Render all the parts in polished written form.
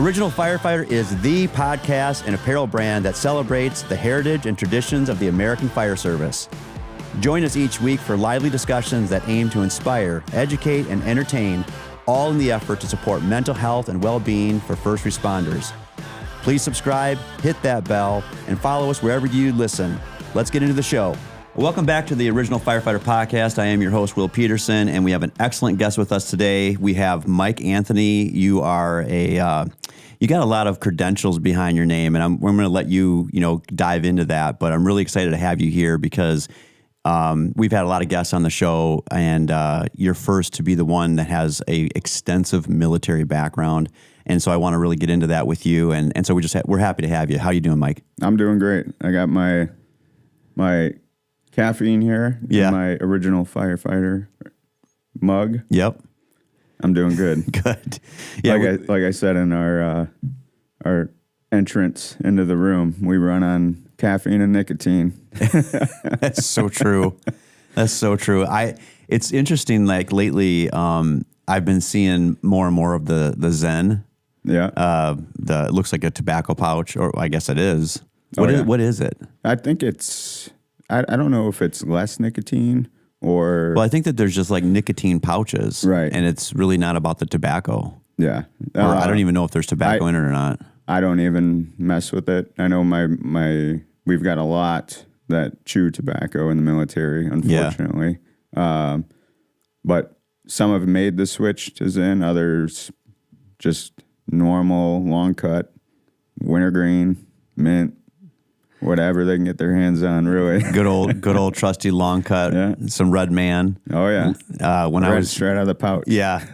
Original Firefighter is the podcast and apparel brand that celebrates the heritage and traditions of the American Fire Service. Join us each week for lively discussions that aim to inspire, educate, and entertain, all in the effort to support mental health and well-being for first responders. Please subscribe, hit that bell, and follow us wherever you listen. Let's get into the show. Welcome back to the Original Firefighter podcast. I am your host, Will Peterson, and we have an excellent guest with us today. We have Mike Anthony. You are you got a lot of credentials behind your name, and we're going to let you, dive into that. But I'm really excited to have you here because we've had a lot of guests on the show, and you're first to be the one that has a extensive military background. And so I want to really get into that with you. And so we're happy to have you. How you doing, Mike? I'm doing great. I got my caffeine here. Yeah. My Original Firefighter mug. Yep. I'm doing good. Good. Yeah. Like I said in our entrance into the room, we run on caffeine and nicotine. That's so true. That's so true. It's interesting. Like lately, I've been seeing more and more of the Zen. Yeah. It looks like a tobacco pouch, or I guess it is. What What is it? I think it's. I don't know if it's less nicotine or. Well, I think that there's just like nicotine pouches, right? And it's really not about the tobacco. Yeah. Or I don't even know if there's tobacco in it or not. I don't even mess with it. I know we've got a lot that chew tobacco in the military, unfortunately. Yeah. But some have made the switch to Zen, others just normal, long cut, wintergreen, mint, whatever they can get their hands on, really. Good old trusty long cut, yeah. Some Red Man. Oh, yeah. When Red I was straight out of the pouch. Yeah.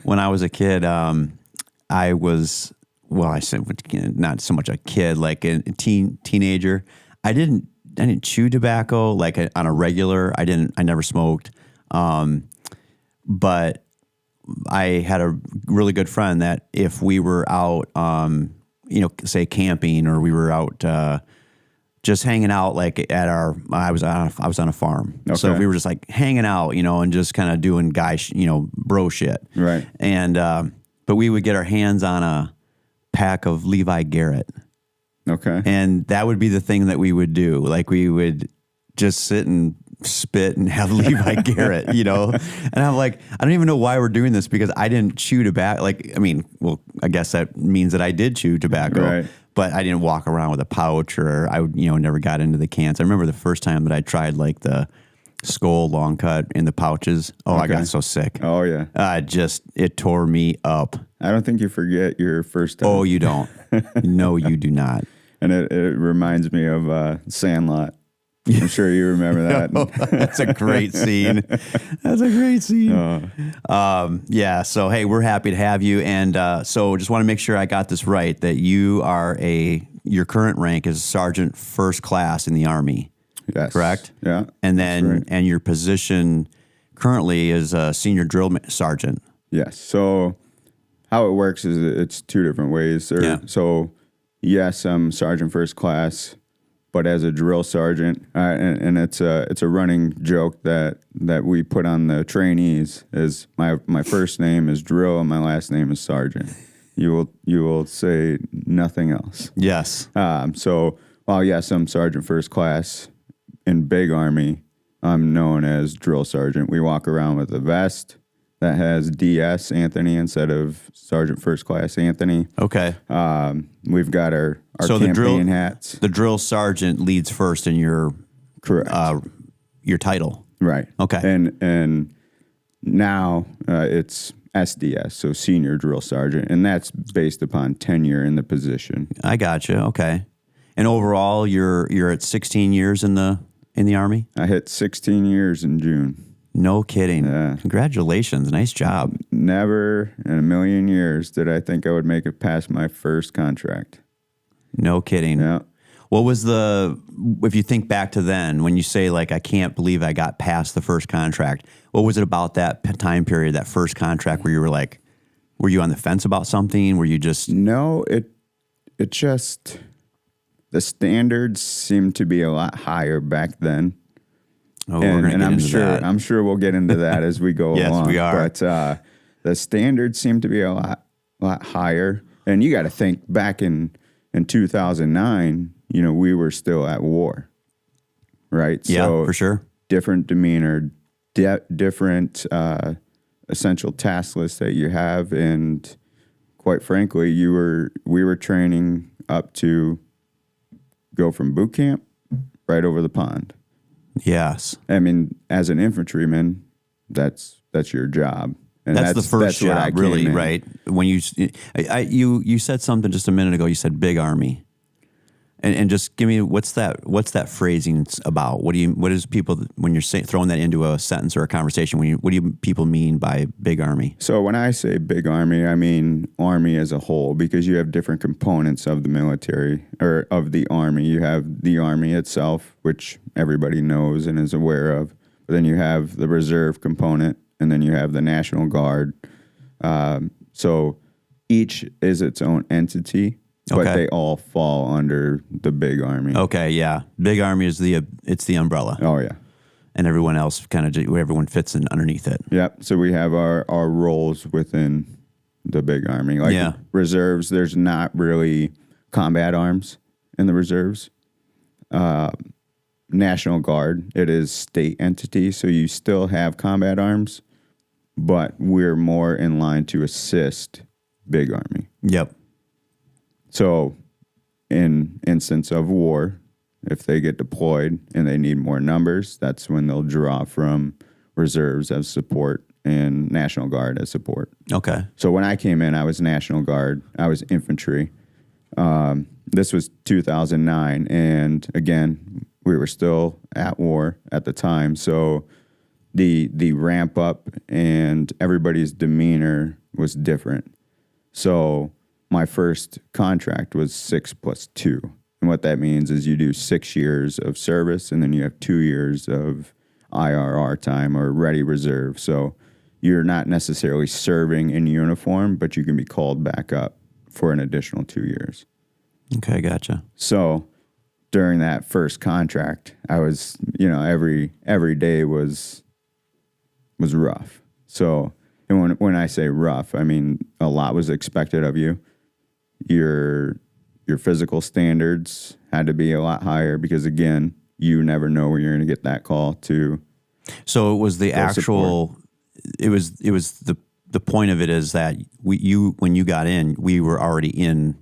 When I was a kid, I was, I said not so much a kid, like a teenager. I didn't chew tobacco like on a regular. I never smoked. But I had a really good friend that if we were out, say camping, or we were out, just hanging out, like I was on a farm. Okay. So if we were just like hanging out, and just kind of doing bro shit. Right. And, but we would get our hands on a pack of Levi Garrett. Okay. And that would be the thing that we would do. Like we would just sit and spit and have Levi Garrett, And I'm like, I don't even know why we're doing this, because I didn't chew tobacco. I guess that means that I did chew tobacco, right. But I didn't walk around with a pouch, or I would, never got into the cans. I remember the first time that I tried like the Skoal long cut in the pouches. Oh, okay. I got so sick. Oh yeah. It tore me up. I don't think you forget your first time. Oh, you don't. No, you do not. And it reminds me of Sandlot. I'm sure you remember that. That's a great scene. That's a great scene. Yeah. So, hey, we're happy to have you. And so just want to make sure I got this right, that you are your current rank is Sergeant First Class in the Army. Yes. Correct? Yeah. And then, right. And your position currently is a Senior Drill Sergeant. Yes. So how it works is it's two different ways. Yeah. So, yes, I'm Sergeant First Class, but as a drill sergeant, and it's a running joke that we put on the trainees, is my first name is Drill and my last name is Sergeant. You will say nothing else. Yes. So while yes, I'm Sergeant First Class in Big Army, I'm known as Drill Sergeant. We walk around with a vest that has DS Anthony instead of Sergeant First Class Anthony. Okay. We've got our so campaign hats. The drill sergeant leads first in your correct your title. Right. Okay. And now it's SDS, so Senior Drill Sergeant, and that's based upon tenure in the position. I gotcha. Okay. And overall, you're at 16 years in the Army? I hit 16 years in June. No kidding. Yeah. Congratulations. Nice job. Never in a million years did I think I would make it past my first contract. No kidding. Yeah. What was if you think back to then, when you say, like, I can't believe I got past the first contract, what was it about that time period, that first contract, where you were like, were you on the fence about something? Were you just... No, it just, the standards seemed to be a lot higher back then. Oh, and I'm sure we'll get into that as we go yes, along. Yes, we are. But the standards seem to be a lot higher. And you got to think back in 2009, we were still at war, right? Yeah, so for sure. Different demeanor, different essential task list that you have, and quite frankly, we were training up to go from boot camp right over the pond. Yes. I mean, as an infantryman, that's your job. And that's the first job, really, right? When you said something just a minute ago. You said big army, and just give me what's that phrasing about? What is people when you're throwing that into a sentence or a conversation? What do people mean by big army? So when I say big army, I mean army as a whole, because you have different components of the military or of the army. You have the army itself, which everybody knows and is aware of. But then you have the reserve component. And then you have the National Guard. So each is its own entity, but they all fall under the big army. Okay, yeah. Big army is the umbrella. Oh, yeah. And everyone else everyone fits in underneath it. Yep. So we have our roles within the big army. Like reserves, there's not really combat arms in the reserves. National Guard, it is state entity, so you still have combat arms. But we're more in line to assist big army. Yep. So in instance of war, if they get deployed and they need more numbers, that's when they'll draw from reserves as support and National Guard as support. Okay. So when I came in, I was National Guard. I was infantry. This was 2009. And again, we were still at war at the time. So the ramp up and everybody's demeanor was different. So my first contract was 6+2. And what that means is you do 6 years of service and then you have 2 years of IRR time or ready reserve. So you're not necessarily serving in uniform, but you can be called back up for an additional 2 years. Okay, gotcha. So during that first contract, I was, every day was rough. So, and when I say rough, I mean a lot was expected of you. Your physical standards had to be a lot higher because, again, you never know where you're going to get that call to. So it was the actual. Support. It was the point of it is that when you got in, we were already in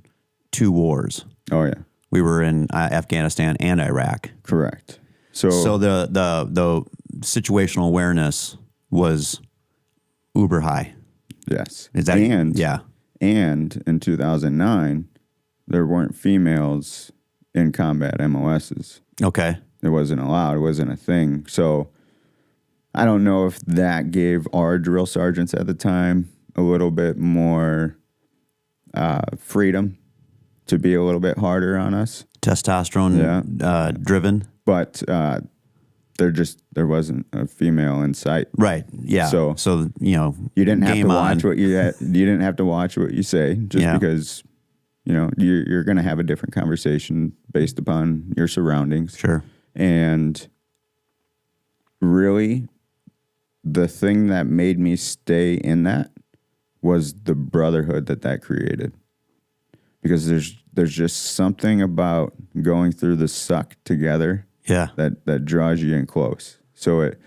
2 wars. Oh yeah, we were in Afghanistan and Iraq. Correct. So the situational awareness was uber high. Yes. Is that And in 2009, there weren't females in combat MOSs. Okay. It wasn't allowed. It wasn't a thing. So I don't know if that gave our drill sergeants at the time a little bit more freedom to be a little bit harder on us. Testosterone driven. But there wasn't a female in sight. Right. Yeah. So you didn't have to watch what you didn't have to watch what you say just because you're going to have a different conversation based upon your surroundings. Sure. And really, the thing that made me stay in that was the brotherhood that created. Because there's just something about going through the suck together. Yeah. That draws you in close. So it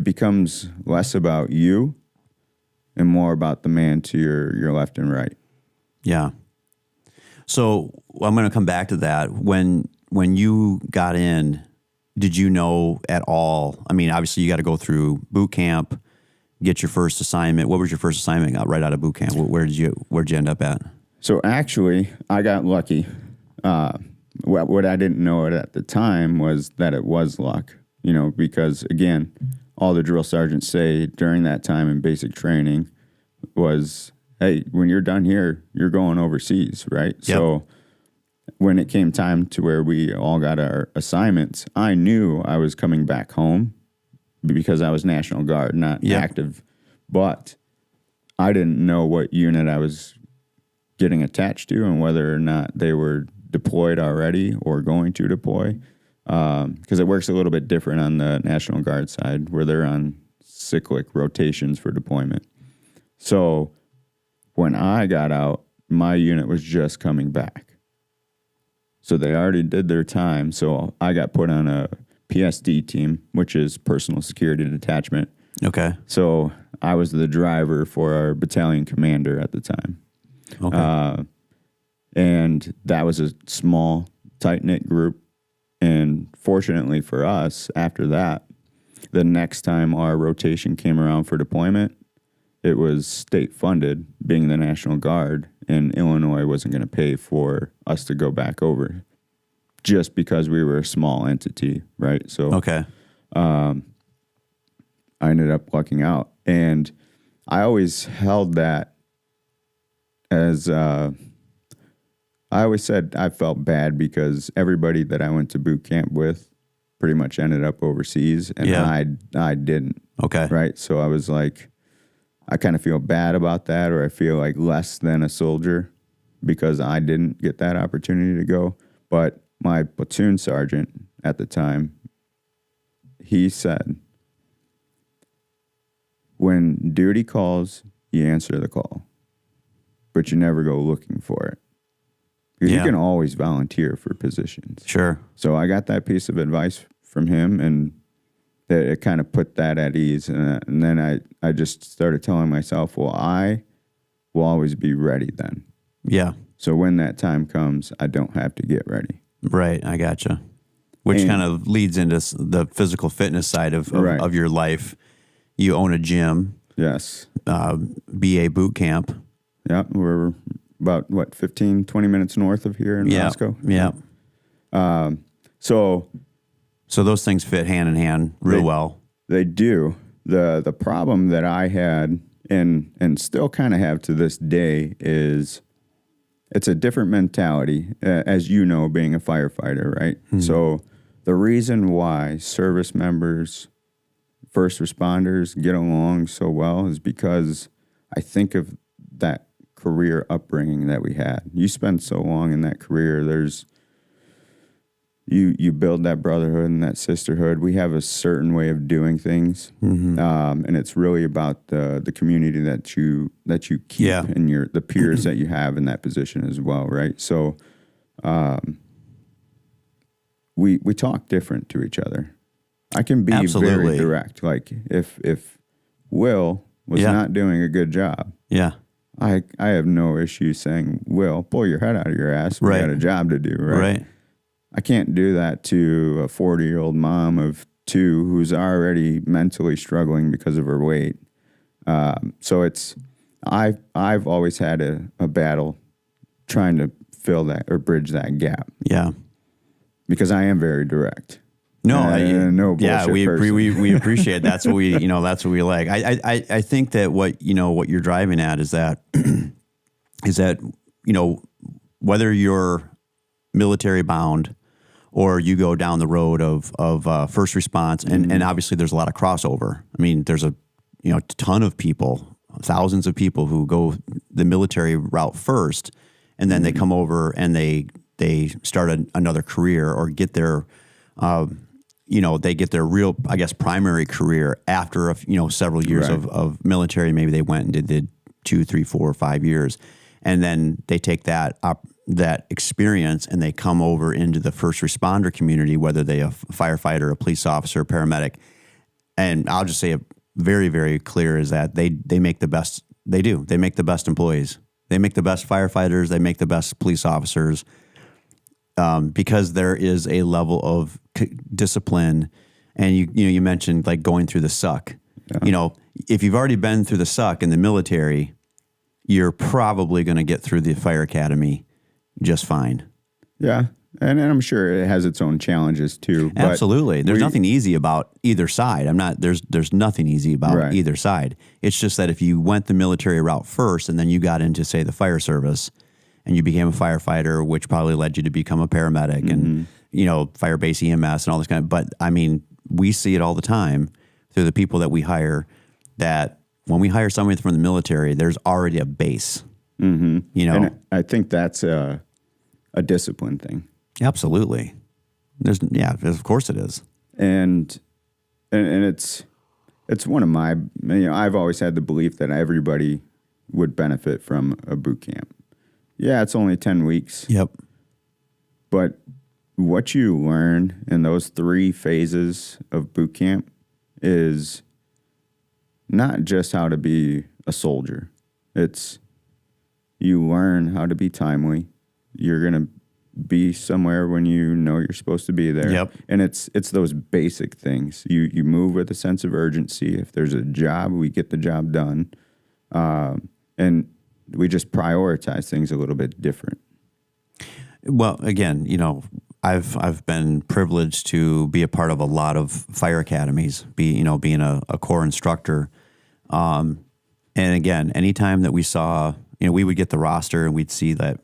becomes less about you and more about the man to your left and right. Yeah. So I'm going to come back to that. When you got in, did you know at all? I mean, obviously you got to go through boot camp, get your first assignment. What was your first assignment right out of boot camp? Where'd you end up at? So actually, I got lucky. What I didn't know at the time was that it was luck, because again, all the drill sergeants say during that time in basic training was, hey, when you're done here, you're going overseas, right? Yep. So when it came time to where we all got our assignments, I knew I was coming back home because I was National Guard, not active, but I didn't know what unit I was getting attached to and whether or not they were deployed already or going to deploy, because it works a little bit different on the National Guard side where they're on cyclic rotations for deployment. So when I got out, my unit was just coming back. So they already did their time. So I got put on a PSD team, which is personal security detachment. Okay. So I was the driver for our battalion commander at the time. Okay. And that was a small, tight-knit group. And fortunately for us, after that, the next time our rotation came around for deployment, it was state-funded, being the National Guard, and Illinois wasn't going to pay for us to go back over just because we were a small entity, right? So okay. I ended up lucking out. And I always held that as... I always said I felt bad because everybody that I went to boot camp with pretty much ended up overseas, and I didn't. Okay. Right? So I was like, I kind of feel bad about that, or I feel like less than a soldier because I didn't get that opportunity to go. But my platoon sergeant at the time, he said, when duty calls, you answer the call, but you never go looking for it. Because you can always volunteer for positions. Sure. So I got that piece of advice from him, and it kind of put that at ease. And then I just started telling myself, well, I will always be ready then. Yeah. So when that time comes, I don't have to get ready. Right. I gotcha. Which kind of leads into the physical fitness side of your life. You own a gym. Yes. BA boot camp. Yeah. We're about, 15, 20 minutes north of here in Moscow? Yeah. So those things fit hand in hand real well. They do. The problem that I had and still kind of have to this day is it's a different mentality, as you know, being a firefighter, right? Mm-hmm. So the reason why service members, first responders get along so well is because I think of that career upbringing that we had. You spend so long in that career, you build that brotherhood and that sisterhood. We have a certain way of doing things, mm-hmm. And it's really about the community that you keep and the peers that you have in that position as well, right? So we talk different to each other. I can be very direct. Like if Will was not doing a good job, I have no issue saying, Will, pull your head out of your ass. We got a job to do, right? I can't do that to a 40-year-old mom of 2 who's already mentally struggling because of her weight. So I've always had a battle trying to fill that or bridge that gap. Yeah. Because I am very direct. No bullshit person. we appreciate it. That's what we like. I think that what you're driving at is that whether you're military bound or you go down the road of first response and obviously there's a lot of crossover. I mean, there's a ton of people, thousands of people who go the military route first, and then they come over and they start another career or get their they get their real, I guess, primary career after several years of military. Maybe they went and did 2, 3, 4, 5 years, and then they take that experience and they come over into the first responder community, whether they a firefighter, a police officer, a paramedic. And I'll just say it very, very clear is that they make the best. They do. They make the best employees. They make the best firefighters. They make the best police officers. Because there is a level of discipline, and you mentioned like going through the suck. Yeah. If you've already been through the suck in the military, you're probably going to get through the fire academy just fine. Yeah, and I'm sure it has its own challenges too. Absolutely, there's nothing easy about either side. There's nothing easy about either side. It's just that if you went the military route first, and then you got into, say, the fire service, and you became a firefighter, which probably led you to become a paramedic and, fire base EMS and all this kind of, but I mean, we see it all the time through the people that we hire, that when we hire somebody from the military, there's already a base, And I think that's a discipline thing. Absolutely. Of course it is. And it's one of my, I've always had the belief that everybody would benefit from a boot camp. Yeah, it's only 10 weeks. Yep. But what you learn in those 3 phases of boot camp is not just how to be a soldier. It's you learn how to be timely. You're going to be somewhere when you know you're supposed to be there. Yep. And it's those basic things. You move with a sense of urgency. If there's a job, we get the job done. And we just prioritize things a little bit different. Well, again, I've been privileged to be a part of a lot of fire academies, being a corps instructor. And again, anytime that we saw, we would get the roster and we'd see that,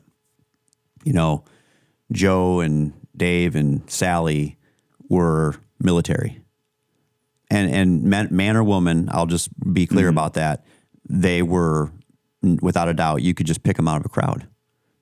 Joe and Dave and Sally were military. And man or woman, I'll just be clear about that. They were, without a doubt, you could just pick them out of a crowd.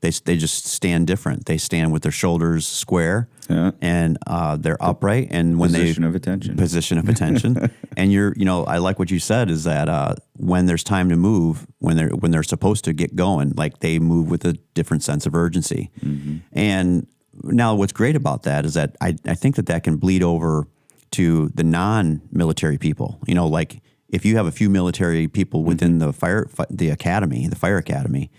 They just stand different. They stand with their shoulders square, and they're upright. And when position of attention. And I like what you said is that when there's time to move, when they're supposed to get going, like they move with a different sense of urgency. Mm-hmm. And now, what's great about that is that I think that can bleed over to the non-military people. Like if you have a few military people within the fire academy,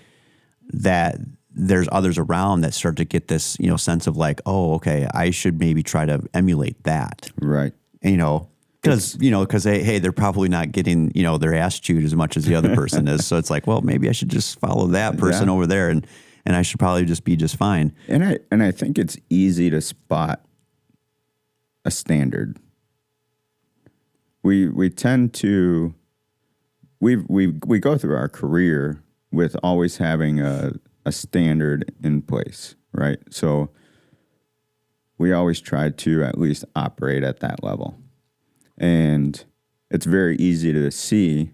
that there's others around that start to get this, sense of like, oh, okay, I should maybe try to emulate that. Right. Because hey, they're probably not getting, their ass chewed as much as the other person is. So it's like, well, maybe I should just follow that person over there and I should probably just be just fine. And I think it's easy to spot a standard. We tend to, we go through our career with always having a standard in place, right? So we always try to at least operate at that level. And it's very easy to see,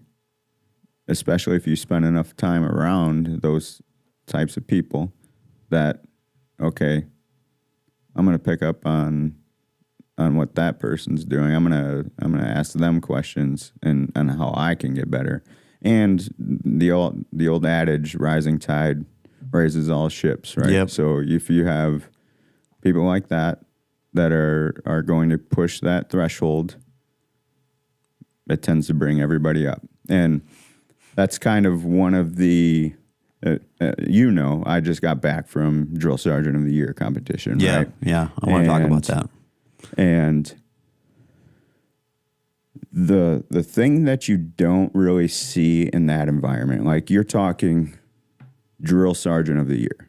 especially if you spend enough time around those types of people, that, okay, I'm going to pick up on what that person's doing. I'm going to ask them questions and how I can get better. And the old adage, rising tide raises all ships, right? Yep. So if you have people like that are going to push that threshold, it tends to bring everybody up. And that's kind of one of the, I just got back from Drill Sergeant of the Year competition, right? Yeah, I want to talk about that. And the thing that you don't really see in that environment, like you're talking Drill Sergeant of the Year.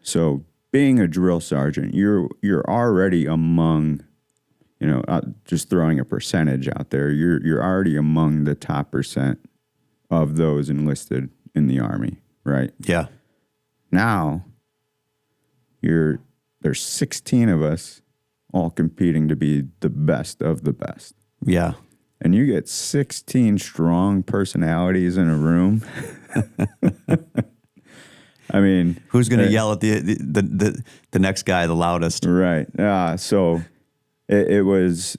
So being a drill sergeant, you're already among, just throwing a percentage out there, you're already among the top % of those enlisted in the Army, right? Yeah. Now, there's 16 of us all competing to be the best of the best. Yeah. And you get 16 strong personalities in a room. I mean, who's going to yell at the next guy the loudest? Right. So it was,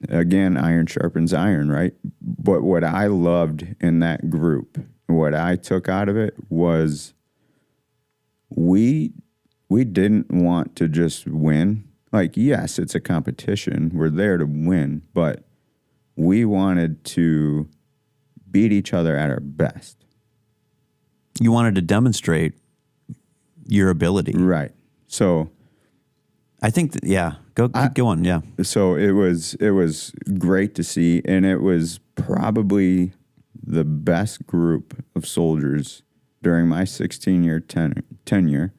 again, iron sharpens iron, right? But what I loved in that group, what I took out of it was we didn't want to just win. Like, yes, it's a competition. We're there to win, but we wanted to beat each other at our best. You wanted to demonstrate your ability. Right. So I think that, keep going. Yeah. So it was great to see. And it was probably the best group of soldiers during my 16-year tenure.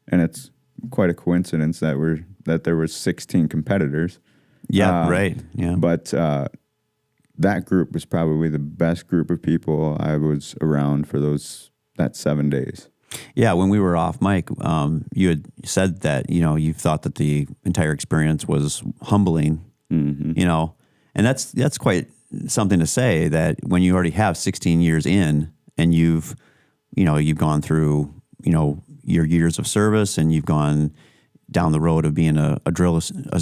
And it's quite a coincidence that there were 16 competitors. Yeah. Right. Yeah. But, that group was probably the best group of people I was around for that 7 days. Yeah, when we were off mic, you had said that, you thought that the entire experience was humbling, and that's quite something to say, that when you already have 16 years in and you've gone through, your years of service and you've gone down the road of being a drill sergeant.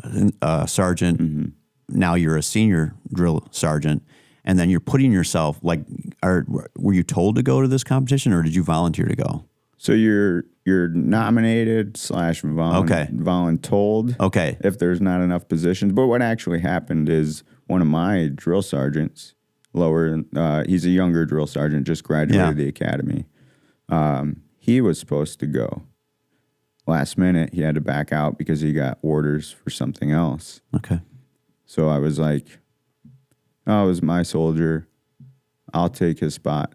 Mm-hmm. Now you're a senior drill sergeant, and then you're putting yourself, like, were you told to go to this competition, or did you volunteer to go? So you're nominated / voluntold. Okay. If there's not enough positions. But what actually happened is one of my drill sergeants, he's a younger drill sergeant, just graduated the academy. He was supposed to go. Last minute, he had to back out because he got orders for something else. Okay. So I was like, oh, it was my soldier. I'll take his spot,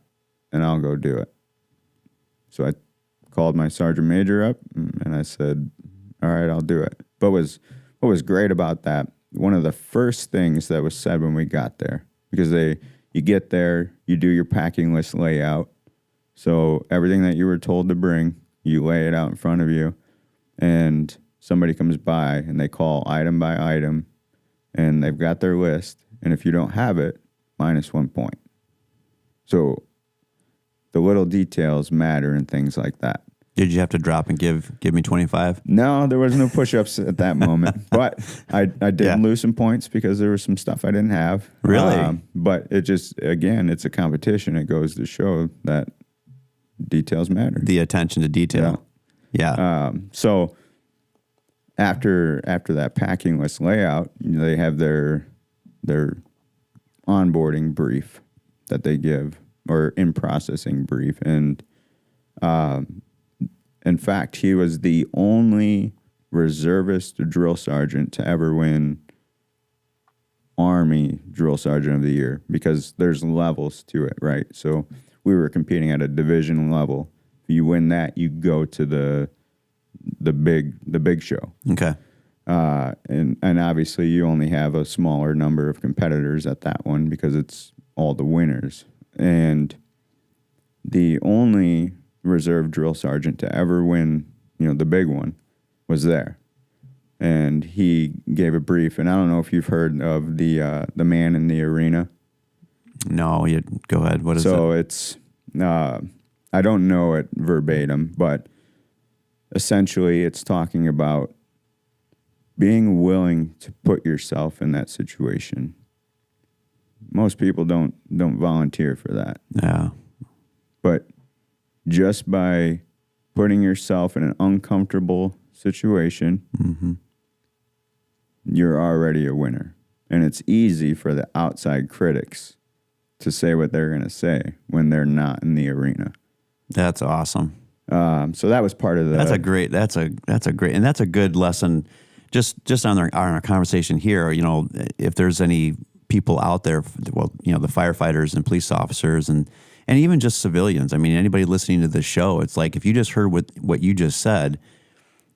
and I'll go do it. So I called my sergeant major up, and I said, all right, I'll do it. But what was great about that, one of the first things that was said when we got there, because you get there, you do your packing list layout. So everything that you were told to bring, you lay it out in front of you, and somebody comes by and they call item by item, and they've got their list, and if you don't have it, -1 point. So the little details matter and things like that. Did you have to drop and give me 25? No, there was no push-ups at that moment, but I did lose some points because there was some stuff I didn't have. Really? But it just, again, it's a competition. It goes to show that details matter. The attention to detail. Yeah. So after that packing list layout, they have their onboarding brief that they give, or in processing brief. And in fact, he was the only reservist drill sergeant to ever win Army Drill Sergeant of the Year, because there's levels to it, right? So we were competing at a division level. If you win that, you go to the big show. Okay. And obviously you only have a smaller number of competitors at that one because it's all the winners. And the only reserve drill sergeant to ever win, the big one, was there. And he gave a brief, and I don't know if you've heard of the man in the arena. No, go ahead. What is it? So it's, I don't know it verbatim, but essentially it's talking about being willing to put yourself in that situation. Most people don't volunteer for that. Yeah. But just by putting yourself in an uncomfortable situation, you're already a winner. And it's easy for the outside critics to say what they're going to say when they're not in the arena. That's awesome. So that was part of the... That's a great, and that's a good lesson. Just on our conversation here, if there's any people out there, well, the firefighters and police officers and even just civilians. I mean, anybody listening to this show, it's like, if you just heard what you just said,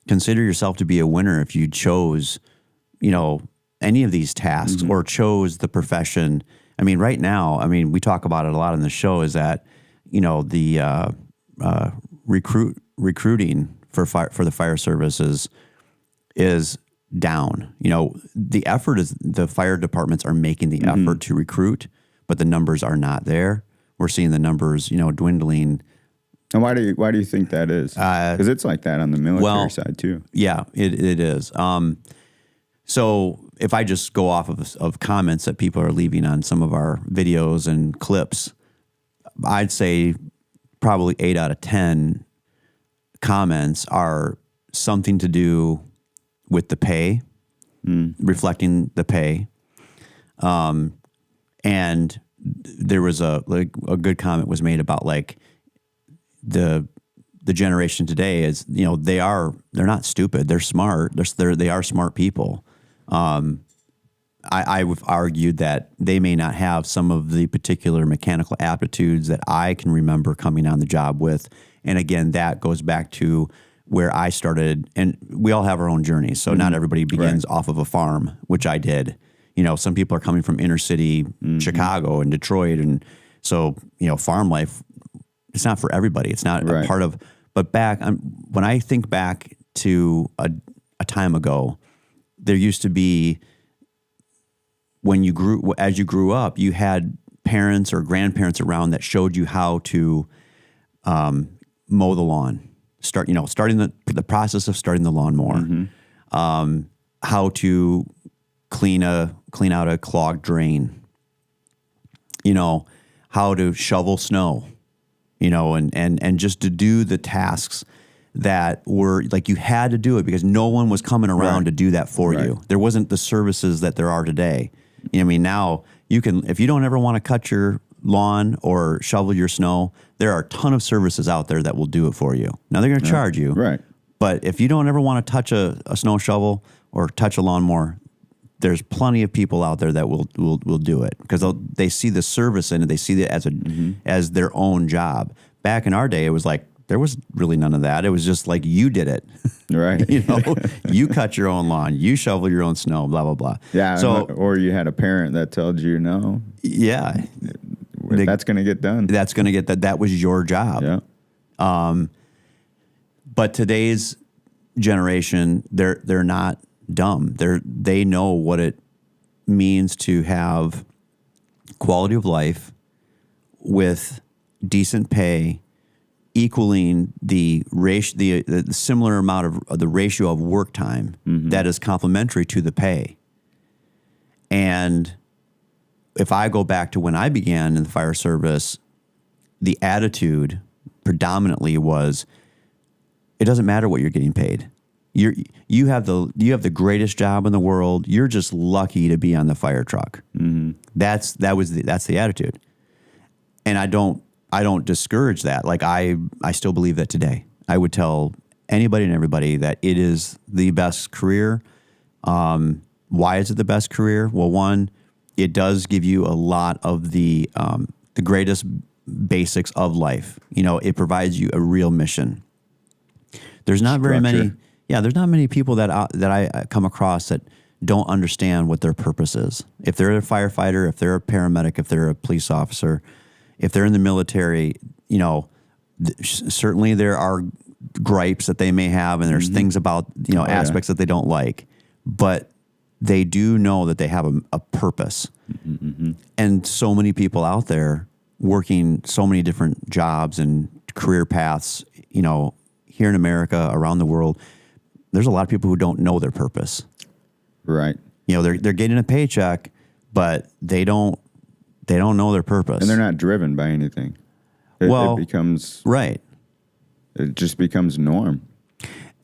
consider yourself to be a winner if you chose, any of these tasks or chose the profession. I mean, right now, we talk about it a lot on the show, is that, the recruiting for the fire services is down. The effort is, the fire departments are making the effort to recruit, but the numbers are not there. We're seeing the numbers, dwindling. And why do you think that is? Because it's like that on the military side too. Yeah, it is. So if I just go off of comments that people are leaving on some of our videos and clips, I'd say probably 8 out of 10 comments are something to do with the pay, reflecting the pay. And there was a good comment was made about the generation today is, they're not stupid. They're smart. They are smart people. I've argued that they may not have some of the particular mechanical aptitudes that I can remember coming on the job with. And again, that goes back to where I started, and we all have our own journeys. So not everybody begins off of a farm, which I did. Some people are coming from inner city Chicago and Detroit. And so, farm life, it's not for everybody. It's not a part of, but when I think back to a time ago, there used to be, as you grew up, you had parents or grandparents around that showed you how to mow the lawn, starting the process of starting the lawnmower, how to clean out a clogged drain, how to shovel snow, and just to do the tasks that were like you had to do it because no one was coming around to do that for you. There wasn't the services that there are today. Now you can, if you don't ever want to cut your lawn or shovel your snow, there are a ton of services out there that will do it for you. Now they're going to charge you. Right. But if you don't ever want to touch a snow shovel or touch a lawnmower, there's plenty of people out there that will do it because they see the service in it. They see it as their own job. Back in our day, it was like there was really none of that. It was just like you did it, right? You cut your own lawn, you shovel your own snow, blah blah blah. Yeah. So, or you had a parent that told you no. Yeah, that's going to get done. That's going to get that. That was your job. Yeah. But today's generation, they're not dumb. They know what it means to have quality of life with decent pay, equaling the similar amount of the ratio of work time that is complementary to the pay. And if I go back to when I began in the fire service, the attitude predominantly was, it doesn't matter what you're getting paid. You have the greatest job in the world. You're just lucky to be on the fire truck. That's the attitude. And I don't discourage that. Like I still believe that today. I would tell anybody and everybody that it is the best career. Why is it the best career? Well, one, it does give you a lot of the greatest basics of life. It provides you a real mission. There's not very many. Yeah, there's not many people that I come across that don't understand what their purpose is. If they're a firefighter, if they're a paramedic, if they're a police officer, if they're in the military, certainly there are gripes that they may have, and there's things about aspects that they don't like, but they do know that they have a purpose. And so many people out there working so many different jobs and career paths, here in America, around the world, there's a lot of people who don't know their purpose. Right. They're getting a paycheck, but they don't know their purpose. And they're not driven by anything. It becomes right. It just becomes norm.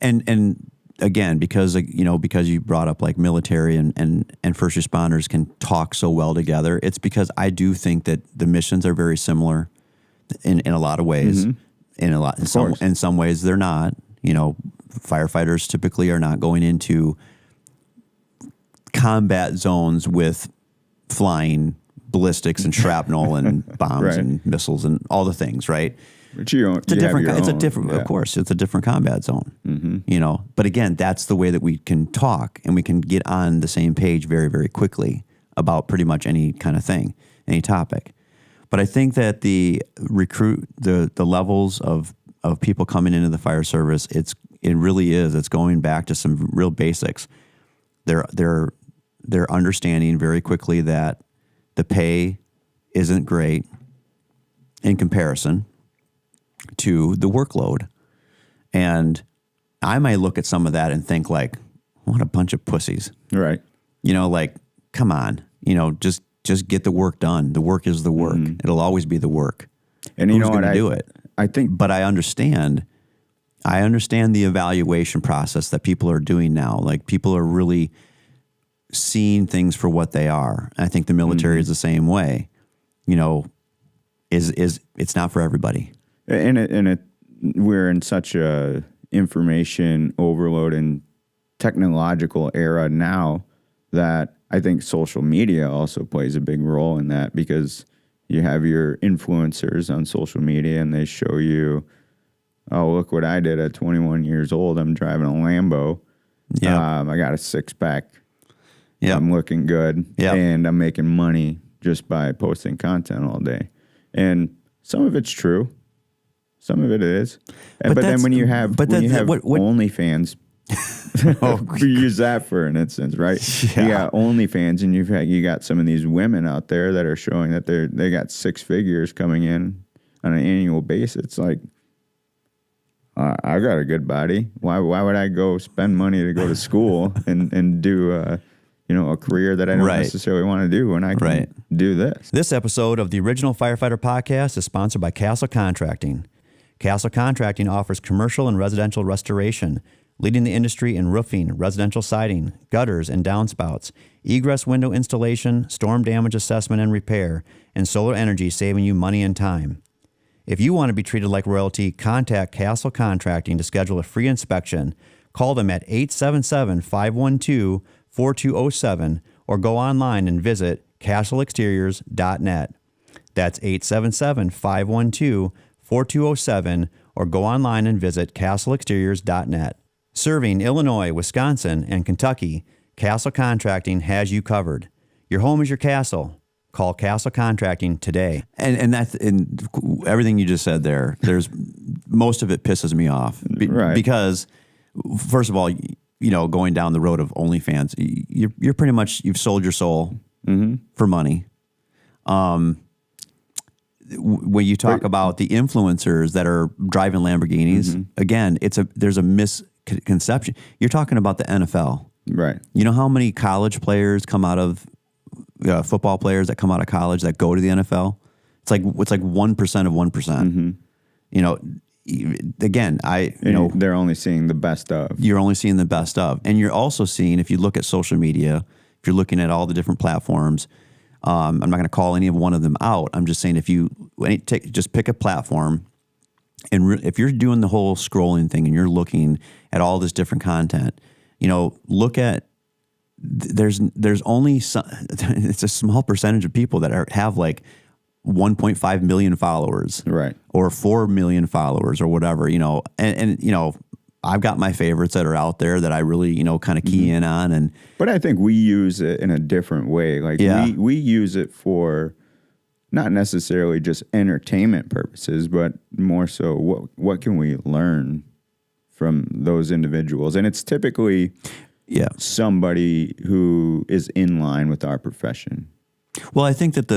And again, because you brought up like military and first responders can talk so well together, it's because I do think that the missions are very similar in a lot of ways. In some ways they're not. Firefighters typically are not going into combat zones with flying ballistics and shrapnel and bombs and missiles and all the things, right? But of course, it's a different combat zone, But again, that's the way that we can talk and we can get on the same page very, very quickly about pretty much any kind of thing, any topic. But I think that the levels of people coming into the fire service, it's going back to some real basics. They're understanding very quickly that the pay isn't great in comparison to the workload. And I might look at some of that and think like, what a bunch of pussies. Right. Like, come on, just get the work done. The work is the work. It'll always be the work. And who's going to do it? I think, but I understand the evaluation process that people are doing now. Like people are really seeing things for what they are. I think the military is the same way. It's not for everybody. And we're in such a information overload and technological era now that I think social media also plays a big role in that, because you have your influencers on social media and they show you, oh, look what I did at 21 years old. I'm driving a Lambo. Yeah. I got a six-pack. Yeah. I'm looking good. Yeah. And I'm making money just by posting content all day. And some of it's true. Some of it is. But then when you have OnlyFans, we use that for an instance, right? Yeah. You got OnlyFans, and you got some of these women out there that are showing that they got six figures coming in on an annual basis. It's like, I got a good body. Why would I go spend money to go to school and do a career that I don't necessarily want to do when I can do this. This episode of the Original Firefighter Podcast is sponsored by Castle Contracting. Castle Contracting offers commercial and residential restoration, leading the industry in roofing, residential siding, gutters and downspouts, egress window installation, storm damage assessment and repair, and solar energy, saving you money and time. If you want to be treated like royalty, contact Castle Contracting to schedule a free inspection. Call them at 877-512-4207 or go online and visit castleexteriors.net. That's 877-512-4207 or go online and visit castleexteriors.net. Serving Illinois, Wisconsin, and Kentucky, Castle Contracting has you covered. Your home is your castle. Call Castle Contracting today. And that's in everything you just said there. There's most of it pisses me off because, first of all, going down the road of OnlyFans, you're pretty much you've sold your soul for money. When you talk about the influencers that are driving Lamborghinis, again, there's a misconception. You're talking about the NFL, right? You know how many college players come out of football players that come out of college that go to the NFL? It's like 1% of 1%. Again, they're only seeing the best of. You're only seeing the best of, and you're also seeing, if you look at social media, if you're looking at all the different platforms. I'm not going to call any of one of them out. I'm just saying just pick a platform, and if you're doing the whole scrolling thing and you're looking at all this different content, look at. There's only it's a small percentage of people that have like 1.5 million followers, right, or 4 million followers, or whatever, and I've got my favorites that are out there that I really, kind of key in on. But I think we use it in a different way. Like we use it for not necessarily just entertainment purposes, but more so what can we learn from those individuals? And it's typically somebody who is in line with our profession. Well, I think that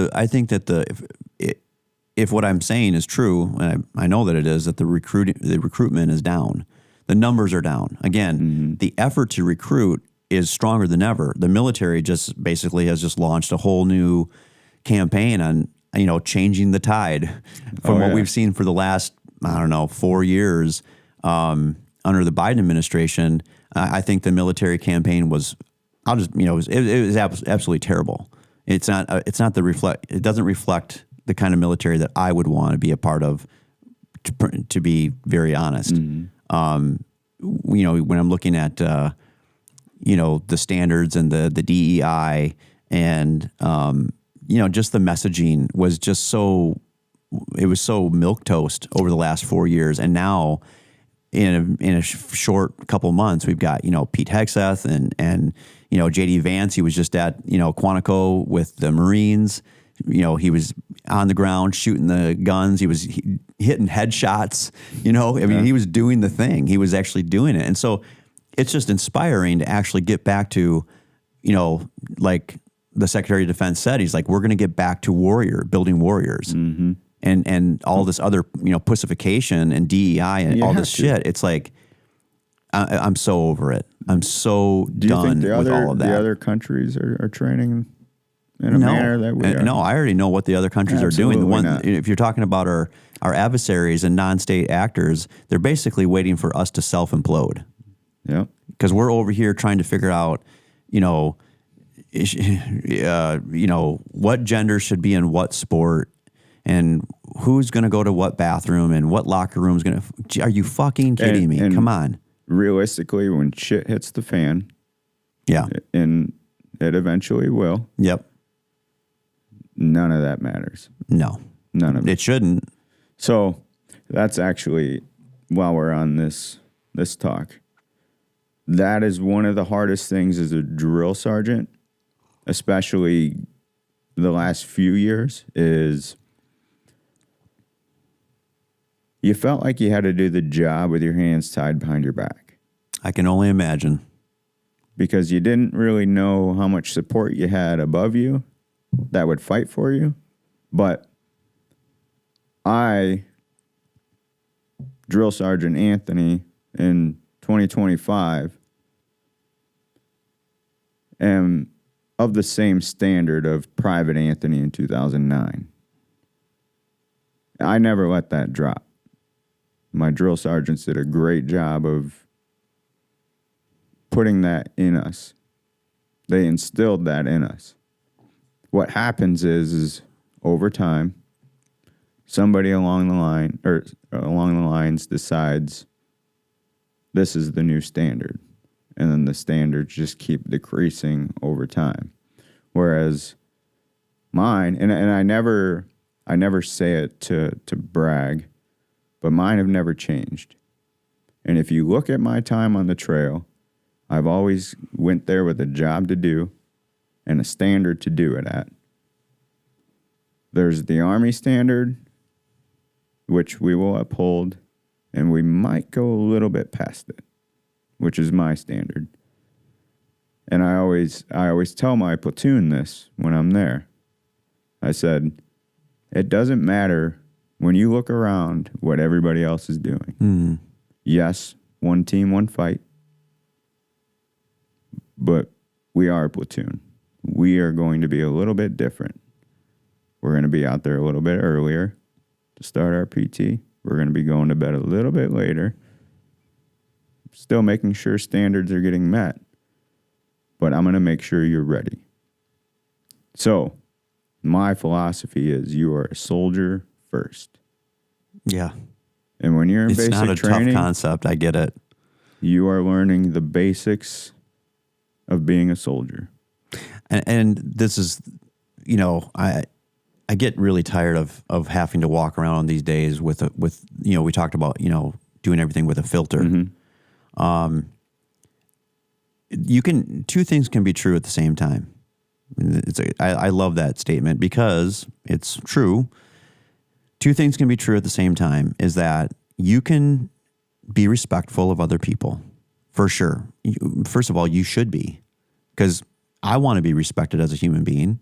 if what I'm saying is true, and I know that it is, that the recruitment is down. The numbers are down. Again, the effort to recruit is stronger than ever. The military has just launched a whole new campaign on, changing the tide from what we've seen for the last, 4 years under the Biden administration. I think the military campaign was, it was absolutely terrible. It doesn't reflect the kind of military that I would want to be a part of, to be very honest. When I'm looking at, the standards and the DEI and, just the messaging was just so milquetoast over the last 4 years. And now in a short couple months, we've got, Pete Hegseth and JD Vance. He was just at, Quantico with the Marines. He was on the ground shooting the guns. He was hitting headshots. He was doing the thing. He was actually doing it. And so it's just inspiring to actually get back to, like the Secretary of Defense said, he's like, we're going to get back to building warriors. And all this other, pussification and DEI and all this shit. It's like, I'm so over it. I'm so done with all of that. The other countries are training in a manner that we are? No, I already know what the other countries are doing. If you're talking about our adversaries and non-state actors, they're basically waiting for us to self-implode. Yeah. Because we're over here trying to figure out, what gender should be in what sport, and who's going to go to what bathroom and what locker room is going to. Are you fucking kidding me? Come on. Realistically, when shit hits the fan, and it eventually will. Yep. None of that matters. No. None of it. It shouldn't. So that's actually, while we're on this talk, that is one of the hardest things as a drill sergeant, especially the last few years, is you felt like you had to do the job with your hands tied behind your back. I can only imagine. Because you didn't really know how much support you had above you that would fight for you. But Drill Sergeant Anthony, in 2025, am of the same standard of Private Anthony in 2009. I never let that drop. My drill sergeants did a great job of putting that in us. They instilled that in us. What happens is over time, somebody along the lines decides this is the new standard. And then the standards just keep decreasing over time. Whereas mine, and I never say it to brag, but mine have never changed. And if you look at my time on the trail, I've always went there with a job to do and a standard to do it at. There's the Army standard, which we will uphold, and we might go a little bit past it, which is my standard. And I always tell my platoon this when I'm there. I said, it doesn't matter when you look around what everybody else is doing. Mm-hmm. Yes, one team, one fight. But we are a platoon. We are going to be a little bit different. We're going to be out there a little bit earlier to start our PT. We're going to be going to bed a little bit later. Still making sure standards are getting met. But I'm going to make sure you're ready. So, my philosophy is you are a soldier first. Yeah. And when you're in basic training, it's not a tough concept. I get it. You are learning the basics of being a soldier. And this is, I get really tired of having to walk around these days with we talked about, doing everything with a filter. Mm-hmm. Two things can be true at the same time. I love that statement because it's true. Two things can be true at the same time is that you can be respectful of other people, for sure. First of all, you should be, because I want to be respected as a human being,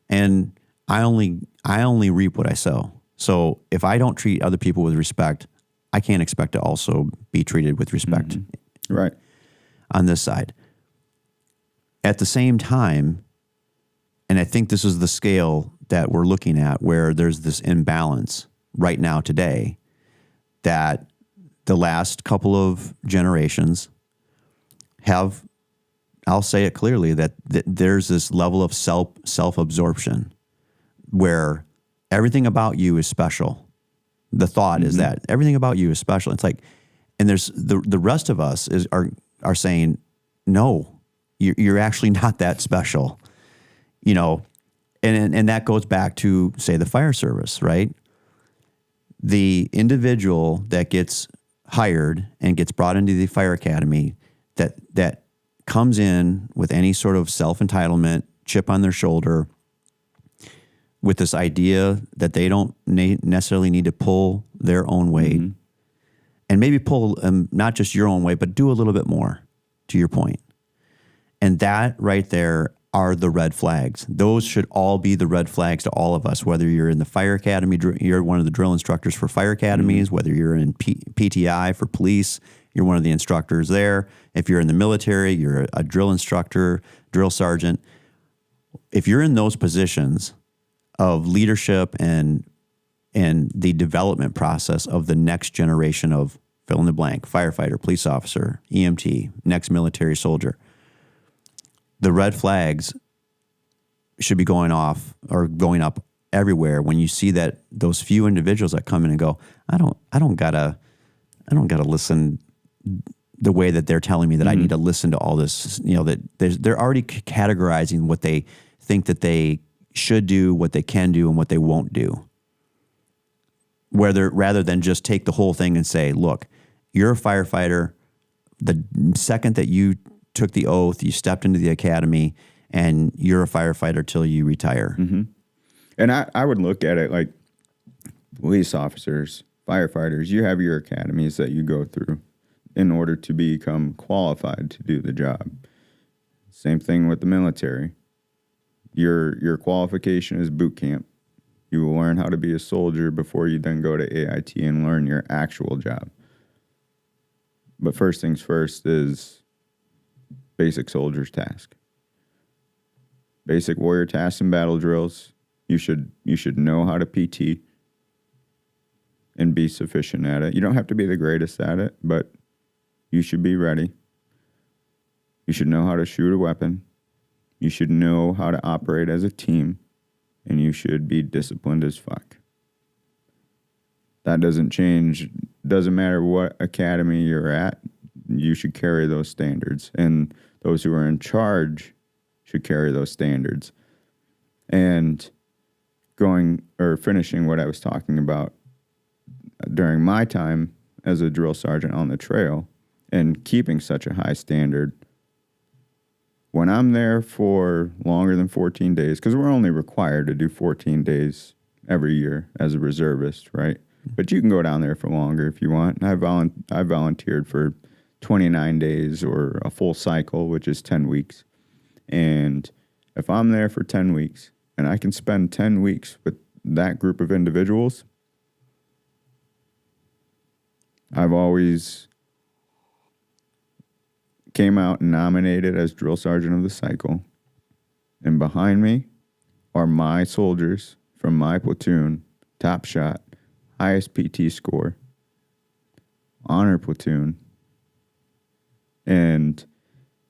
and I only reap what I sow. So if I don't treat other people with respect, I can't expect to also be treated with respect. Mm-hmm. Right. On this side. At the same time, and I think this is the scale that we're looking at where there's this imbalance right now today, that the last couple of generations have, I'll say it clearly, that there's this level of self-absorption where everything about you is special. The thought is that everything about you is special. It's like, and there's the rest of us are saying, no, you're actually not that special, and that goes back to, say, the fire service, right? The individual that gets hired and gets brought into the fire academy that comes in with any sort of self-entitlement, chip on their shoulder, with this idea that they don't necessarily need to pull their own weight, and maybe pull not just your own weight, but do a little bit more, to your point. And that right there are the red flags. Those should all be the red flags to all of us, whether you're in the fire academy, you're one of the drill instructors for fire academies, whether you're in PTI for police, you're one of the instructors there. If you're in the military, you're a drill instructor, drill sergeant. If you're in those positions of leadership and the development process of the next generation of fill in the blank, firefighter, police officer, EMT, next military soldier, the red flags should be going off or going up everywhere when you see that those few individuals that come in and go, I don't gotta listen the way that they're telling me that I need to listen to all this, that they're already categorizing what they think that they should do, what they can do, and what they won't do. Rather than just take the whole thing and say, look, you're a firefighter. The second that you took the oath, you stepped into the academy, and you're a firefighter till you retire. Mm-hmm. And I would look at it like police officers, firefighters, you have your academies that you go through in order to become qualified to do the job. Same thing with the military. Your qualification is boot camp. You will learn how to be a soldier before you then go to AIT and learn your actual job. But first things first is basic soldier's task. basic warrior tasks and battle drills. You should know how to PT and be sufficient at it. You don't have to be the greatest at it, but you should be ready. You should know how to shoot a weapon. You should know how to operate as a team, and you should be disciplined as fuck. That doesn't change. Doesn't matter what academy you're at. You should carry those standards, and those who are in charge should carry those standards. And finishing what I was talking about during my time as a drill sergeant on the trail and keeping such a high standard, when I'm there for longer than 14 days, because we're only required to do 14 days every year as a reservist, right? But you can go down there for longer if you want. I volunteered for 29 days or a full cycle, which is 10 weeks. And if I'm there for 10 weeks and I can spend 10 weeks with that group of individuals, I've always came out nominated as drill sergeant of the cycle. And behind me are my soldiers from my platoon, top shot, highest PT score, honor platoon, and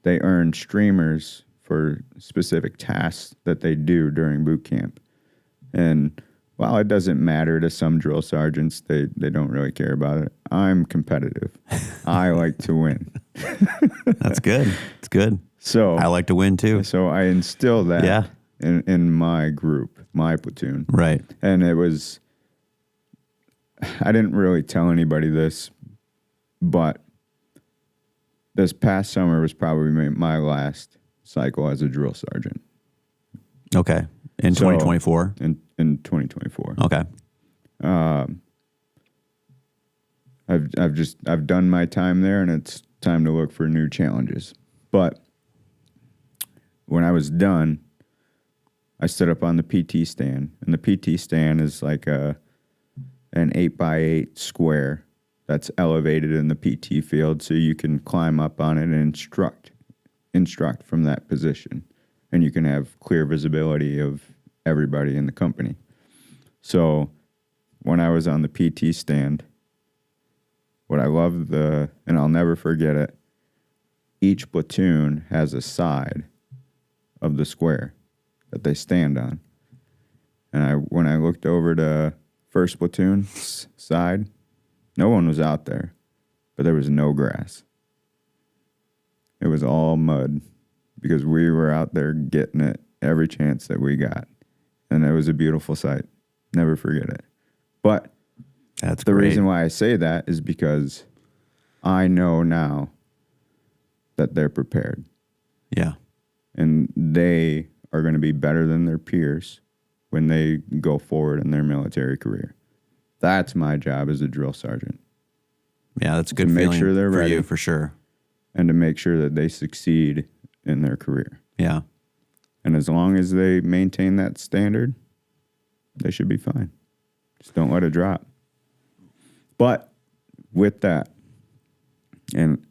they earn streamers for specific tasks that they do during boot camp. And while it doesn't matter to some drill sergeants, they don't really care about it. I'm competitive. I like to win. That's good. It's good. So I like to win too. So I instill that in my group, my platoon. Right. And I didn't really tell anybody this, but this past summer was probably my last cycle as a drill sergeant. Okay. In 2024? In 2024. Okay. I've done my time there, and it's time to look for new challenges. But when I was done, I stood up on the PT stand, and the PT stand is like an 8x8 square that's elevated in the PT field, so you can climb up on it and instruct from that position, and you can have clear visibility of everybody in the company. So when I was on the PT stand, what I loved and I'll never forget it, each platoon has a side of the square that they stand on. And when I looked over to first platoon's side, no one was out there, but there was no grass. It was all mud because we were out there getting it every chance that we got. And it was a beautiful sight. Never forget it. But that's the great. reason why I say that is because I know now that they're prepared. Yeah. And they are going to be better than their peers when they go forward in their military career. That's my job as a drill sergeant. Yeah, that's a good to feeling make sure they're for ready, you, for sure. And to make sure that they succeed in their career. Yeah. And as long as they maintain that standard, they should be fine. Just don't let it drop. But with that, and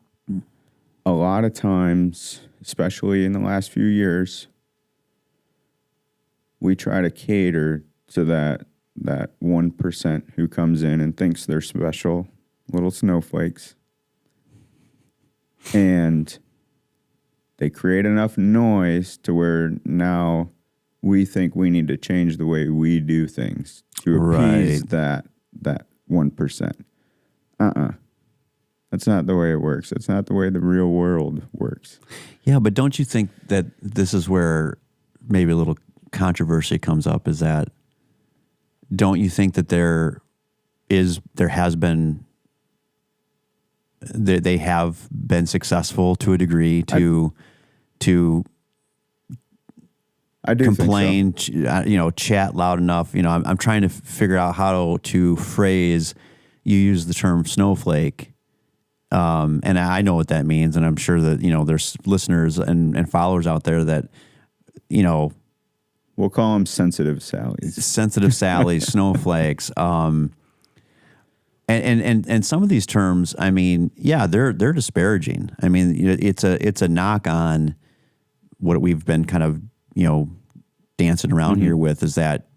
a lot of times, especially in the last few years, we try to cater to that 1% who comes in and thinks they're special little snowflakes. And they create enough noise to where now we think we need to change the way we do things to appease that 1%. That's not the way it works. That's not the way the real world works. Yeah, but don't you think that this is where maybe a little controversy comes up, is that don't you think that they have been successful to a degree to I do complain, think so. Chat loud enough. I'm trying to figure out how to phrase. You use the term snowflake, and I know what that means, and I'm sure that there's listeners and followers out there that we'll call them sensitive Sallies. Sensitive Sallies, snowflakes. And some of these terms, I mean, yeah, they're disparaging. I mean, it's a knock on what we've been kind of dancing around here with is that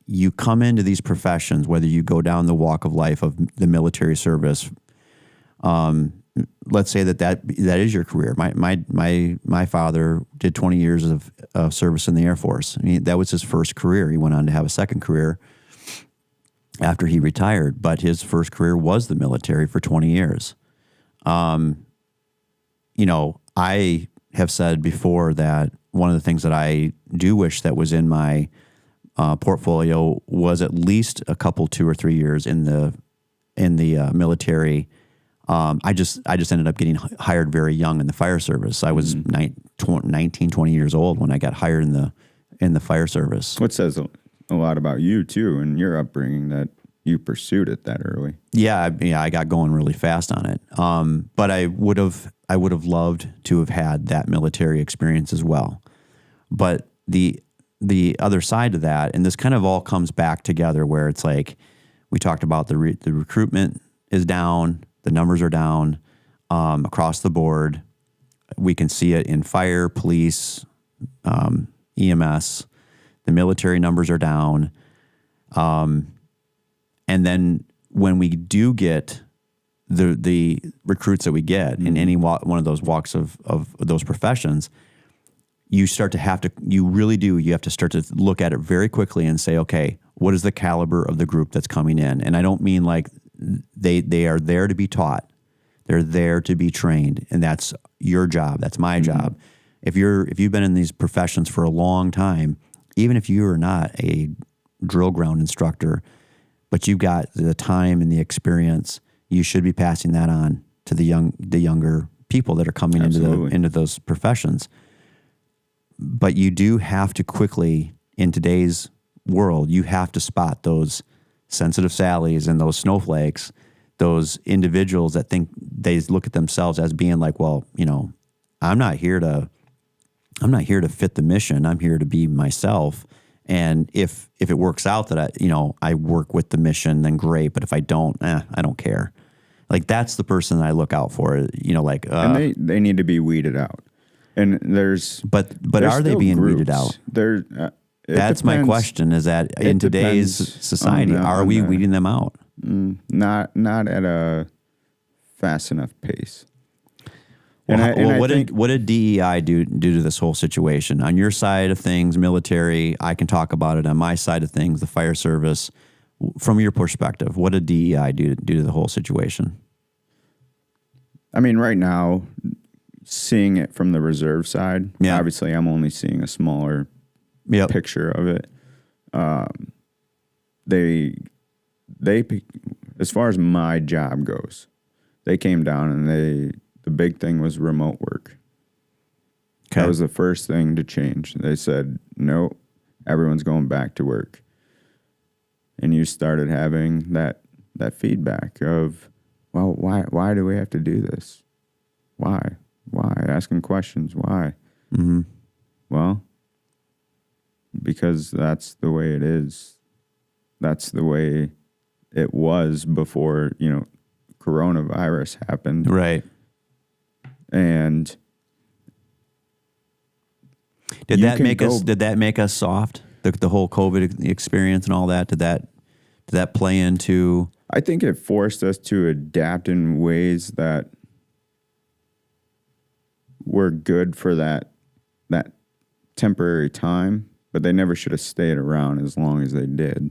you come into these professions, whether you go down the walk of life of the military service. Let's say that is your career. My father did 20 years of service in the Air Force. I mean, that was his first career. He went on to have a second career after he retired, but his first career was the military for 20 years. I have said before that one of the things that I do wish that was in my portfolio was at least a couple, 2 or 3 years in the military. I just ended up getting hired very young in the fire service. I was 19, 20 years old when I got hired in the fire service. What says a lot about you too and your upbringing that you pursued it that early. Yeah, I got going really fast on it. But I would have loved to have had that military experience as well. But the other side of that, and this kind of all comes back together, where it's like we talked about the recruitment is down, the numbers are down across the board. We can see it in fire, police, EMS. The military numbers are down. And then when we do get the recruits that we get in any one of those walks of those professions, you start to have to, you really do, you have to start to look at it very quickly and say, okay, what is the caliber of the group that's coming in? And I don't mean like they are there to be taught. They're there to be trained, and that's your job. That's my job. If you've been in these professions for a long time, even if you are not a drill ground instructor, but you've got the time and the experience, you should be passing that on to the younger people that are coming into those professions. But you do have to quickly, in today's world, you have to spot those sensitive Sallys and those snowflakes, those individuals that think they look at themselves as being like, well, I'm not here to fit the mission. I'm here to be myself. And if it works out that I work with the mission, then great. But if I don't, I don't care. Like, that's the person that I look out for. And they need to be weeded out. And but are they being weeded out? That's my question. Is that in today's society, are we weeding them out? Not at a fast enough pace. What did DEI do to this whole situation? On your side of things, military, I can talk about it. On my side of things, the fire service, from your perspective, what did DEI do to the whole situation? I mean, right now, seeing it from the reserve side, obviously I'm only seeing a smaller picture of it. They, as far as my job goes, they came down and the big thing was remote work. Okay. That was the first thing to change. They said, no, everyone's going back to work. And you started having that feedback of, well, why do we have to do this? Why? Asking questions, why? Mm-hmm. Well, because that's the way it is. That's the way it was before, coronavirus happened. Right. And did that make us soft? The whole COVID experience and all that, did that play into? I think it forced us to adapt in ways that were good for that temporary time, but they never should have stayed around as long as they did.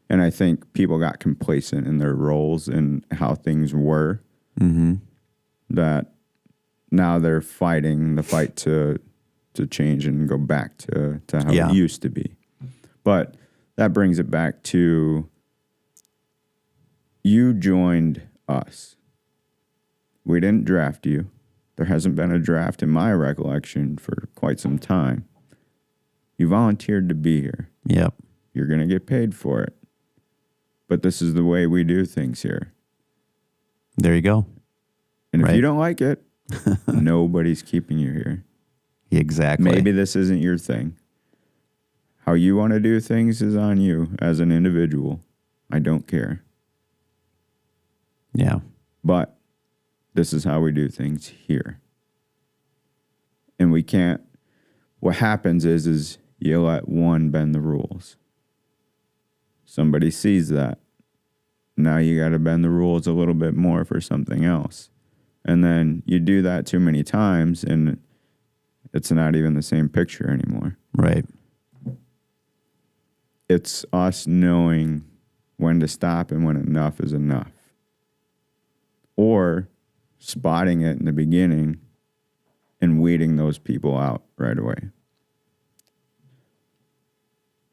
And I think people got complacent in their roles and how things were. Mm-hmm. That now they're fighting the fight to change and go back to how it used to be. But that brings it back to, you joined us. We didn't draft you. There hasn't been a draft in my recollection for quite some time. You volunteered to be here. Yep. You're going to get paid for it. But this is the way we do things here. There you go. And if you don't like it, nobody's keeping you here. Exactly. Maybe this isn't your thing. How you want to do things is on you as an individual. I don't care. Yeah. But this is how we do things here. And we can't, what happens is you let one bend the rules. Somebody sees that. Now you got to bend the rules a little bit more for something else. And then you do that too many times and it's not even the same picture anymore. Right. It's us knowing when to stop and when enough is enough. Or spotting it in the beginning and weeding those people out right away.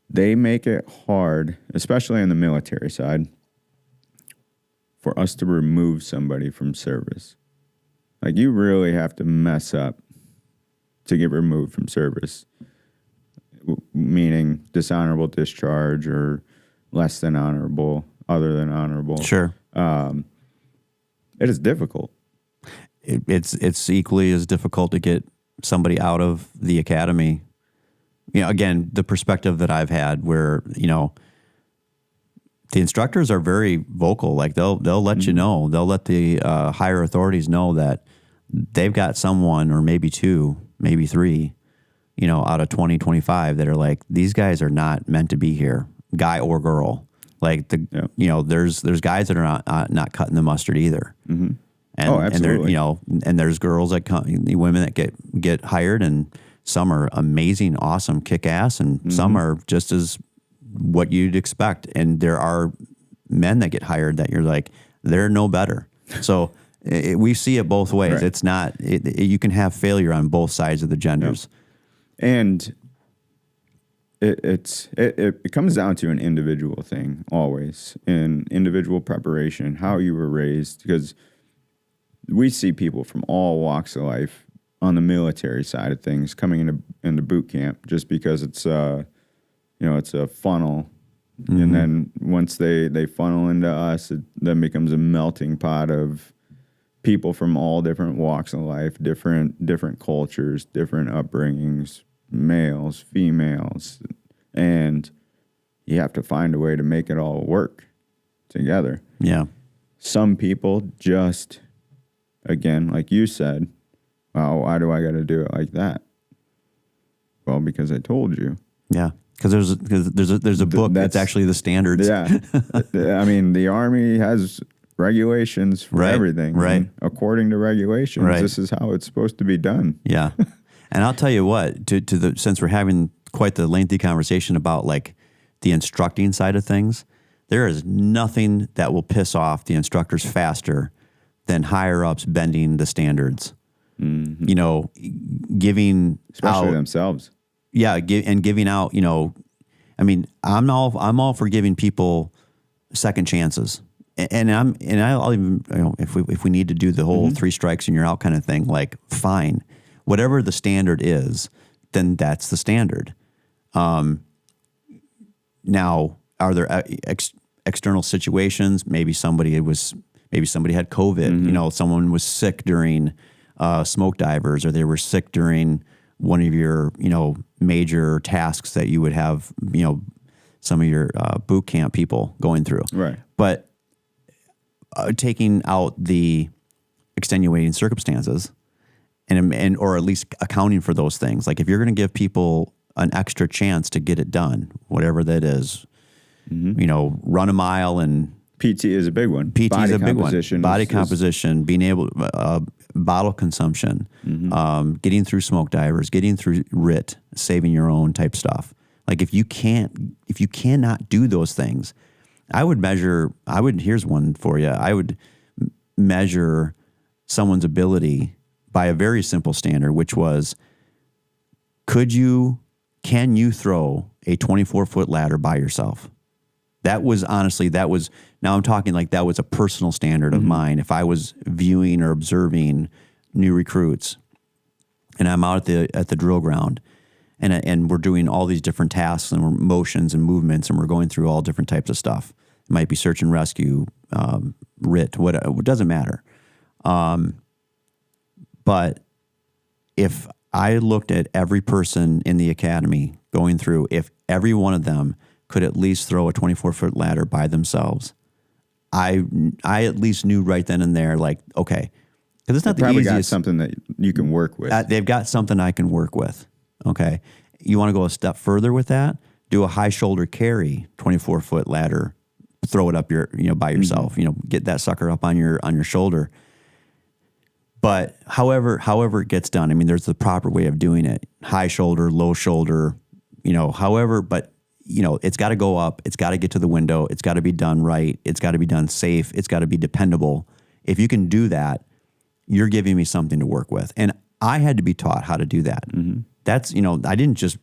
They make it hard, especially on the military side, for us to remove somebody from service. Like, you really have to mess up to get removed from service, meaning dishonorable discharge or less than honorable, other than honorable. Sure. It is difficult. It's equally as difficult to get somebody out of the academy. You know, again, the perspective that I've had where, you know, the instructors are very vocal. Like they'll let you know, they'll let the higher authorities know that they've got someone or maybe two, maybe three, you know, out of 20, 25 that are like, these guys are not meant to be here, guy or girl. Like you know, there's guys that are not cutting the mustard either. Mm-hmm. And, absolutely. And you know, and there's girls that come, women that get hired, and some are amazing, awesome, kick ass, and some are just as what you'd expect. And there are men that get hired that you're like, they're no better. So we see it both ways. Right. It's not, you can have failure on both sides of the genders. Yep. And it comes down to an individual thing always, in individual preparation, how you were raised, because we see people from all walks of life on the military side of things coming into boot camp just because it's it's a funnel. Mm-hmm. And then once they funnel into us, it then becomes a melting pot of people from all different walks of life, different cultures, different upbringings, males, females, and you have to find a way to make it all work together. Yeah. Some people just, again, like you said, well, why do I got to do it like that? Well, because I told you. Yeah. Because there's a book that's actually the standards. Yeah. I mean, the Army has regulations for everything. Right. And according to regulations, this is how it's supposed to be done. Yeah. And I'll tell you what, since we're having quite the lengthy conversation about like the instructing side of things, there is nothing that will piss off the instructors faster than higher ups bending the standards. Mm-hmm. You know, giving especially out, themselves. Yeah, and giving out, you know, I mean, I'm all for giving people second chances. And I'll even, you know, if we need to do the whole 3 strikes and you're out kind of thing, like fine. Whatever the standard is, then that's the standard. Now, are there external situations? Maybe somebody had COVID. You know, someone was sick during smoke divers, or they were sick during one of your, you know, major tasks that you would have, you know, some of your boot camp people going through. Right. But taking out the extenuating circumstances, and or at least accounting for those things. Like if you're going to give people an extra chance to get it done, whatever that is, you know, run a mile, and PT is a big one. PT is a big one. Body composition, being able bottle consumption, getting through smoke divers, getting through RIT, saving your own type stuff. Like if you cannot do those things, here's one for you. I would measure someone's ability by a very simple standard, which was, can you throw a 24-foot ladder by yourself? Now I'm talking like that was a personal standard of mine. If I was viewing or observing new recruits and I'm out at the drill ground and we're doing all these different tasks and motions and movements and we're going through all different types of stuff. It might be search and rescue, RIT, whatever, it doesn't matter. But if I looked at every person in the academy going through, if every one of them could at least throw a 24-foot ladder by themselves, I at least knew right then and there, like, okay, because it's not the easiest. Got something that you can work with. They've got something I can work with. Okay. You want to go a step further with that? Do a high shoulder carry, 24-foot ladder, throw it up by yourself, get that sucker up on your shoulder. But however it gets done, I mean, there's the proper way of doing it. High shoulder, low shoulder, but it's got to go up. It's got to get to the window. It's got to be done right. It's got to be done safe. It's got to be dependable. If you can do that, you're giving me something to work with. And I had to be taught how to do that. Mm-hmm. That's, I didn't just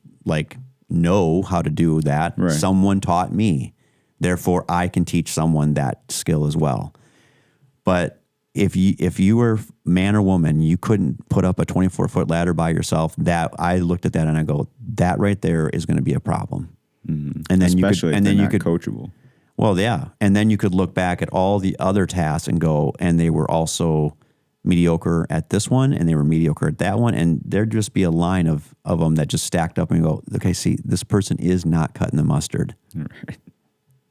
know how to do that. Right. Someone taught me. Therefore, I can teach someone that skill as well. But if you were man or woman, you couldn't put up a 24-foot ladder by yourself. That I looked at that and I go, that right there is going to be a problem. Mm-hmm. And then especially if you could coachable. Well, yeah, and then you could look back at all the other tasks and go, and they were also mediocre at this one, and they were mediocre at that one, and there'd just be a line of them that just stacked up and go, okay, see, this person is not cutting the mustard. Right.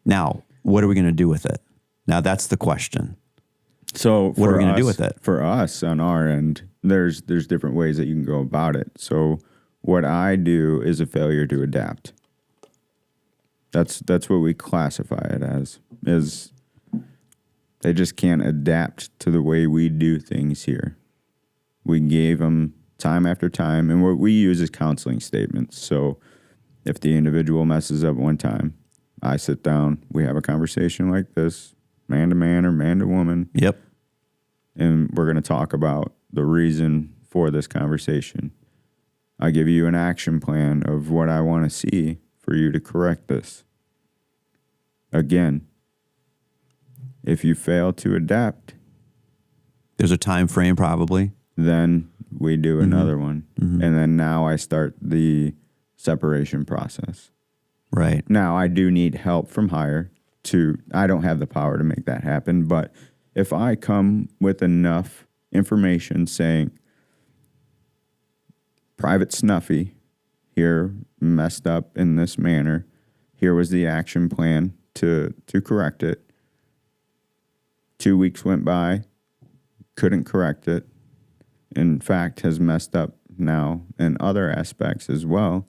Now, what are we going to do with it? Now, that's the question. So what are we going to do with it? For us on our end, there's different ways that you can go about it. So what I do is a failure to adapt. That's what we classify it as, is they just can't adapt to the way we do things here. We gave them time after time, and what we use is counseling statements. So if the individual messes up one time, I sit down, we have a conversation like this, man to man or man to woman. Yep. And we're going to talk about the reason for this conversation. I give you an action plan of what I want to see for you to correct this. Again, if you fail to adapt, there's a time frame probably. Then we do another one. Mm-hmm. And then now I start the separation process. Right. Now I do need help from higher I don't have the power to make that happen, but if I come with enough information saying Private Snuffy here messed up in this manner, here was the action plan to correct it. 2 weeks went by, couldn't correct it. In fact, has messed up now in other aspects as well.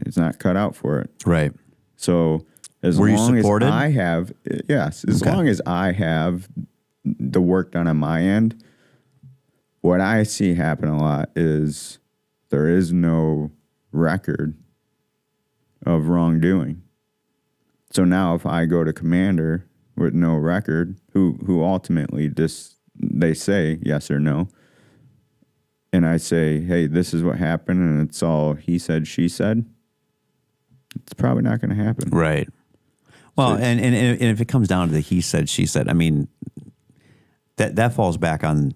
It's not cut out for it. Right. So as long as supported? I have, yes, as long as I have the work done on my end, what I see happen a lot is there is no record of wrongdoing. So now if I go to commander with no record, who ultimately they say yes or no, and I say, hey, this is what happened, and it's all he said, she said, it's probably not going to happen. Right. Well, so, and if it comes down to the he said, she said, I mean, that falls back on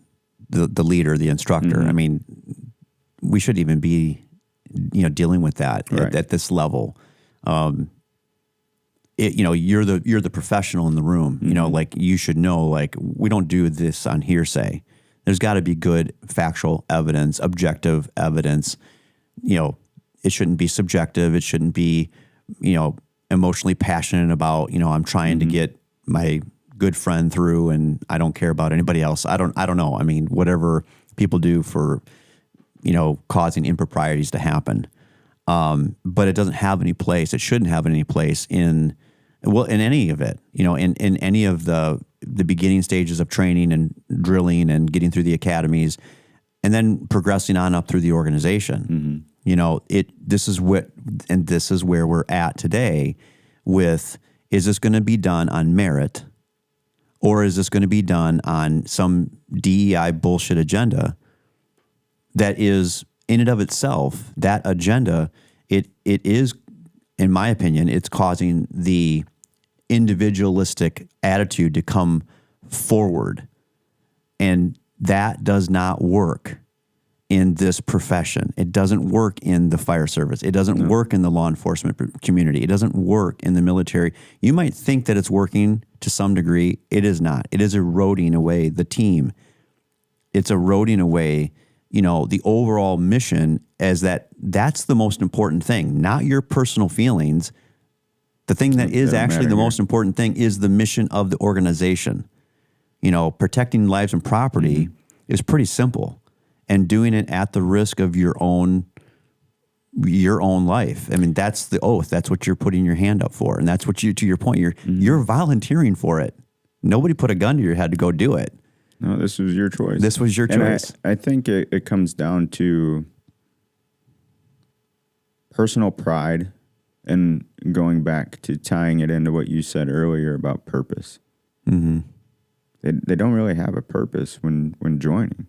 the leader, the instructor. Mm-hmm. I mean, we should even be, dealing with that right. at this level. You're the professional in the room. Mm-hmm. You should know. We don't do this on hearsay. There's got to be good factual evidence, objective evidence. It shouldn't be subjective. It shouldn't be, emotionally passionate about. I'm trying to get my good friend through, and I don't care about anybody else. I don't know. I mean, whatever people do for, causing improprieties to happen. But it doesn't have any place. It shouldn't have any place in any of it, in any of the beginning stages of training and drilling and getting through the academies and then progressing on up through the organization. Mm-hmm. This is where we're at today with, is this going to be done on merit, or is this going to be done on some DEI bullshit agenda that is in and of itself, that agenda, it is, in my opinion, it's causing the individualistic attitude to come forward. And that does not work in this profession. It doesn't work in the fire service. It doesn't work in the law enforcement community. It doesn't work in the military. You might think that it's working to some degree. It is not. It is eroding away the team. It's eroding away, the overall mission, as that's the most important thing, not your personal feelings. The thing that is actually the most important thing is the mission of the organization. Protecting lives and property is pretty simple. and doing it at the risk of your own life. I mean, that's the oath. That's what you're putting your hand up for. And that's what to your point, you're volunteering for it. Nobody put a gun to your head to go do it. No, this was your choice. This was your choice. I think it comes down to personal pride and going back to tying it into what you said earlier about purpose. Mm-hmm. They don't really have a purpose when joining.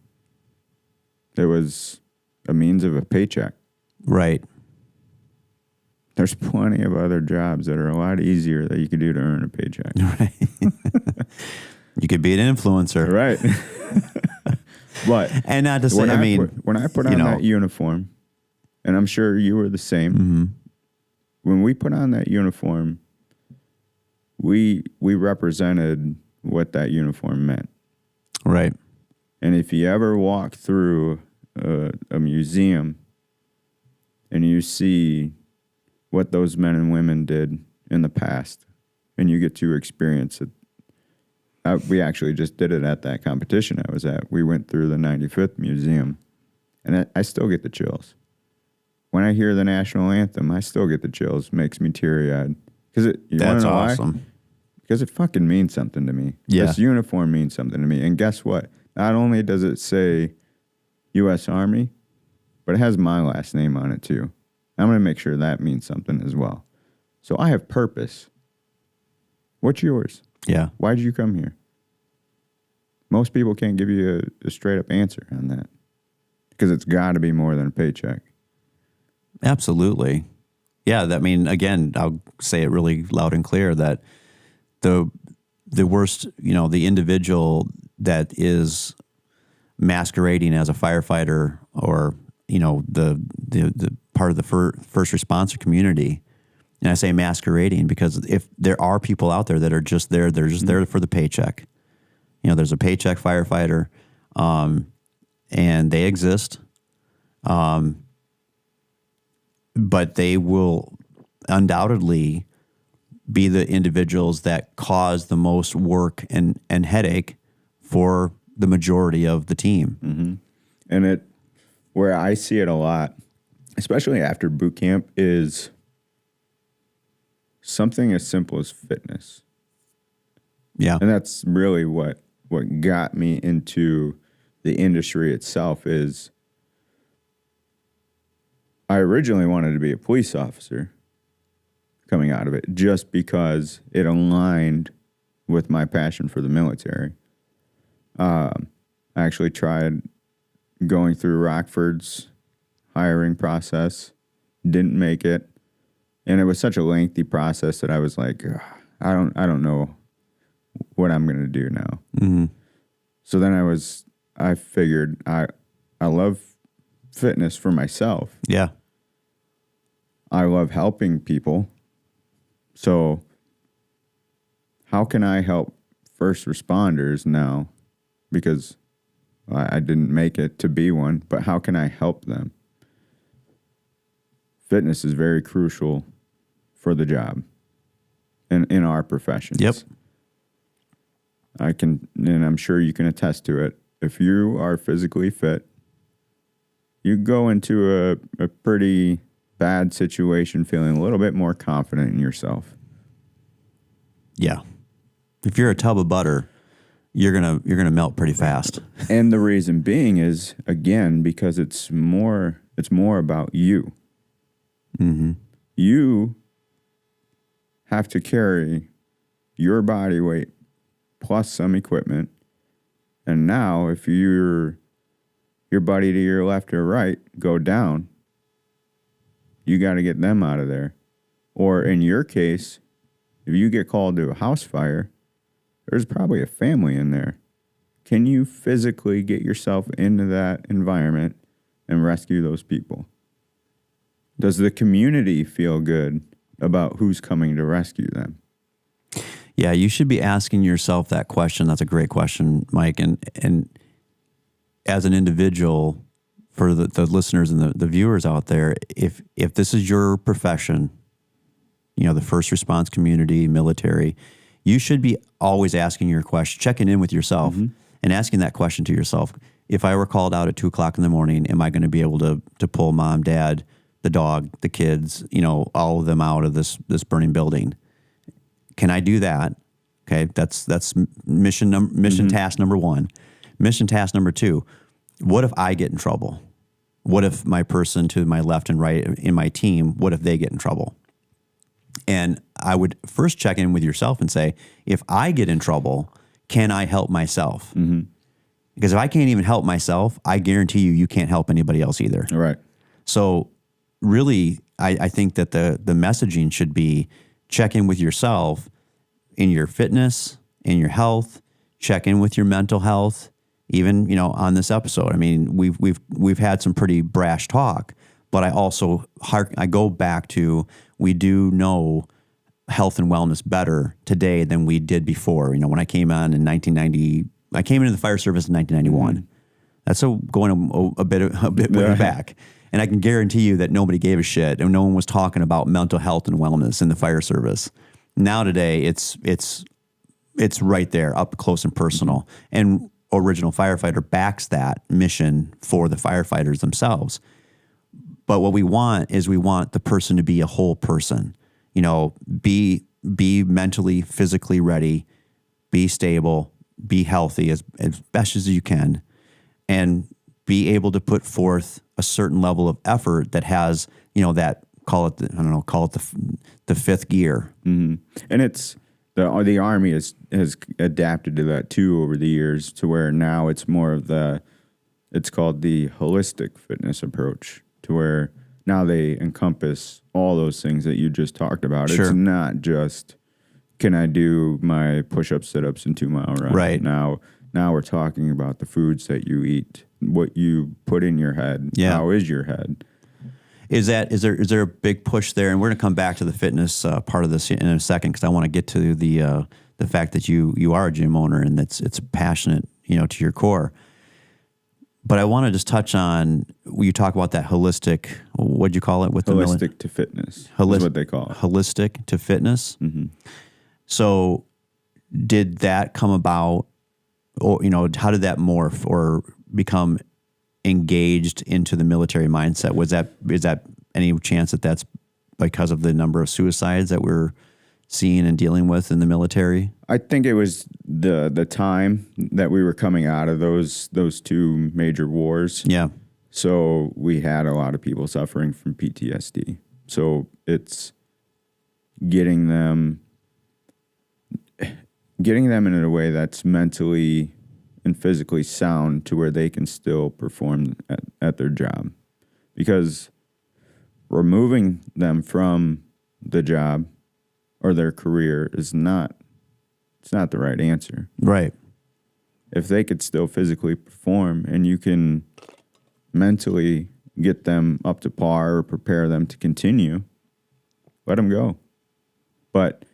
It was a means of a paycheck. Right. There's plenty of other jobs that are a lot easier that you could do to earn a paycheck. Right. You could be an influencer. Right. But and not to say, when I put on that uniform, and I'm sure you were the same, mm-hmm. when we put on that uniform, we represented what that uniform meant. Right. And if you ever walk through a museum and you see what those men and women did in the past, and you get to experience it. We actually just did it at that competition I was at. We went through the 95th Museum, and I still get the chills. When I hear the national anthem, I still get the chills. Makes me teary-eyed. That's awesome. Why? Because it fucking means something to me. Yeah. This uniform means something to me. And guess what? Not only does it say U.S. Army, but it has my last name on it too. I'm going to make sure that means something as well. So I have purpose. What's yours? Yeah. Why did you come here? Most people can't give you a straight up answer on that because it's got to be more than a paycheck. Absolutely. Yeah. Again, I'll say it really loud and clear that the worst, the individual that is masquerading as a firefighter or, the part of the first responder community. And I say masquerading because if there are people out there that are just there, they're just there for the paycheck. There's a paycheck firefighter, and they exist. But they will undoubtedly be the individuals that cause the most work and headache for the majority of the team. Mm-hmm. And where I see it a lot, especially after boot camp, is something as simple as fitness. Yeah. And that's really what got me into the industry itself is I originally wanted to be a police officer coming out of it just because it aligned with my passion for the military. I actually tried going through Rockford's hiring process, didn't make it. And it was such a lengthy process that I was like, I don't know what I'm going to do now. Mm-hmm. So then I figured I love fitness for myself. Yeah. I love helping people. So how can I help first responders now? Because I didn't make it to be one, but how can I help them? Fitness is very crucial for the job and in our professions. Yep. And I'm sure you can attest to it. If you are physically fit, you go into a pretty bad situation feeling a little bit more confident in yourself. Yeah. If you're a tub of butter, you're gonna melt pretty fast. And the reason being is, again, because it's more about you. Mm-hmm. You have to carry your body weight plus some equipment. And now if your buddy to your left or right go down, you got to get them out of there. Or in your case, if you get called to a house fire, there's probably a family in there. Can you physically get yourself into that environment and rescue those people? Does the community feel good about who's coming to rescue them? Yeah, you should be asking yourself that question. That's a great question, Mike. And as an individual, for the listeners and the viewers out there, if this is your profession, the first response community, military, you should be always asking your question, checking in with yourself, mm-hmm. and asking that question to yourself. if I were called out at 2:00 in the morning, am I going to be able to pull mom, dad, the dog, the kids, all of them out of this burning building? Can I do that? Okay, that's mission task number 1. Mission task number 2, what if I get in trouble? What if my person to my left and right in my team, what if they get in trouble? And I would first check in with yourself and say, if I get in trouble, can I help myself? Mm-hmm. Because if I can't even help myself, I guarantee you can't help anybody else either. All right. So really, I think that the messaging should be check in with yourself in your fitness, in your health, check in with your mental health. Even, on this episode, I mean, we've had some pretty brash talk, but I go back to, we do know health and wellness better today than we did before. When I came on in 1990, I came into the fire service in 1991. Mm-hmm. That's going a bit way back. And I can guarantee you that nobody gave a shit and no one was talking about mental health and wellness in the fire service. Now today, it's right there, up close and personal. And Original Firefighter backs that mission for the firefighters themselves. But what we want the person to be a whole person. Be mentally, physically ready, be stable, be healthy as best as you can, and be able to put forth a certain level of effort that has, that call it the fifth gear. Mm-hmm. And it's the Army has adapted to that too over the years, to where now it's more of it's called the holistic fitness approach, to where now they encompass all those things that you just talked about. Sure. It's not just, can I do my push-ups, sit-ups, and 2-mile run? Right. Now we're talking about the foods that you eat, what you put in your head. Yeah. How is your head? Is there a big push there? And we're going to come back to the fitness part of this in a second, because I want to get to the fact that you are a gym owner and it's passionate, to your core. But I want to just touch on, you talk about that holistic, what'd you call it? Holistic to fitness is what they call it. Holistic to fitness. Mm-hmm. So did that come about, or, how did that morph or become engaged into the military mindset? Is that any chance that that's because of the number of suicides that we're seeing and dealing with in the military? I think it was the time that we were coming out of those two major wars. Yeah. So we had a lot of people suffering from PTSD. So it's getting them in a way that's mentally and physically sound, to where they can still perform at their job. Because removing them from the job or their career it's not the right answer. Right. If they could still physically perform and you can mentally get them up to par or prepare them to continue, let them go. But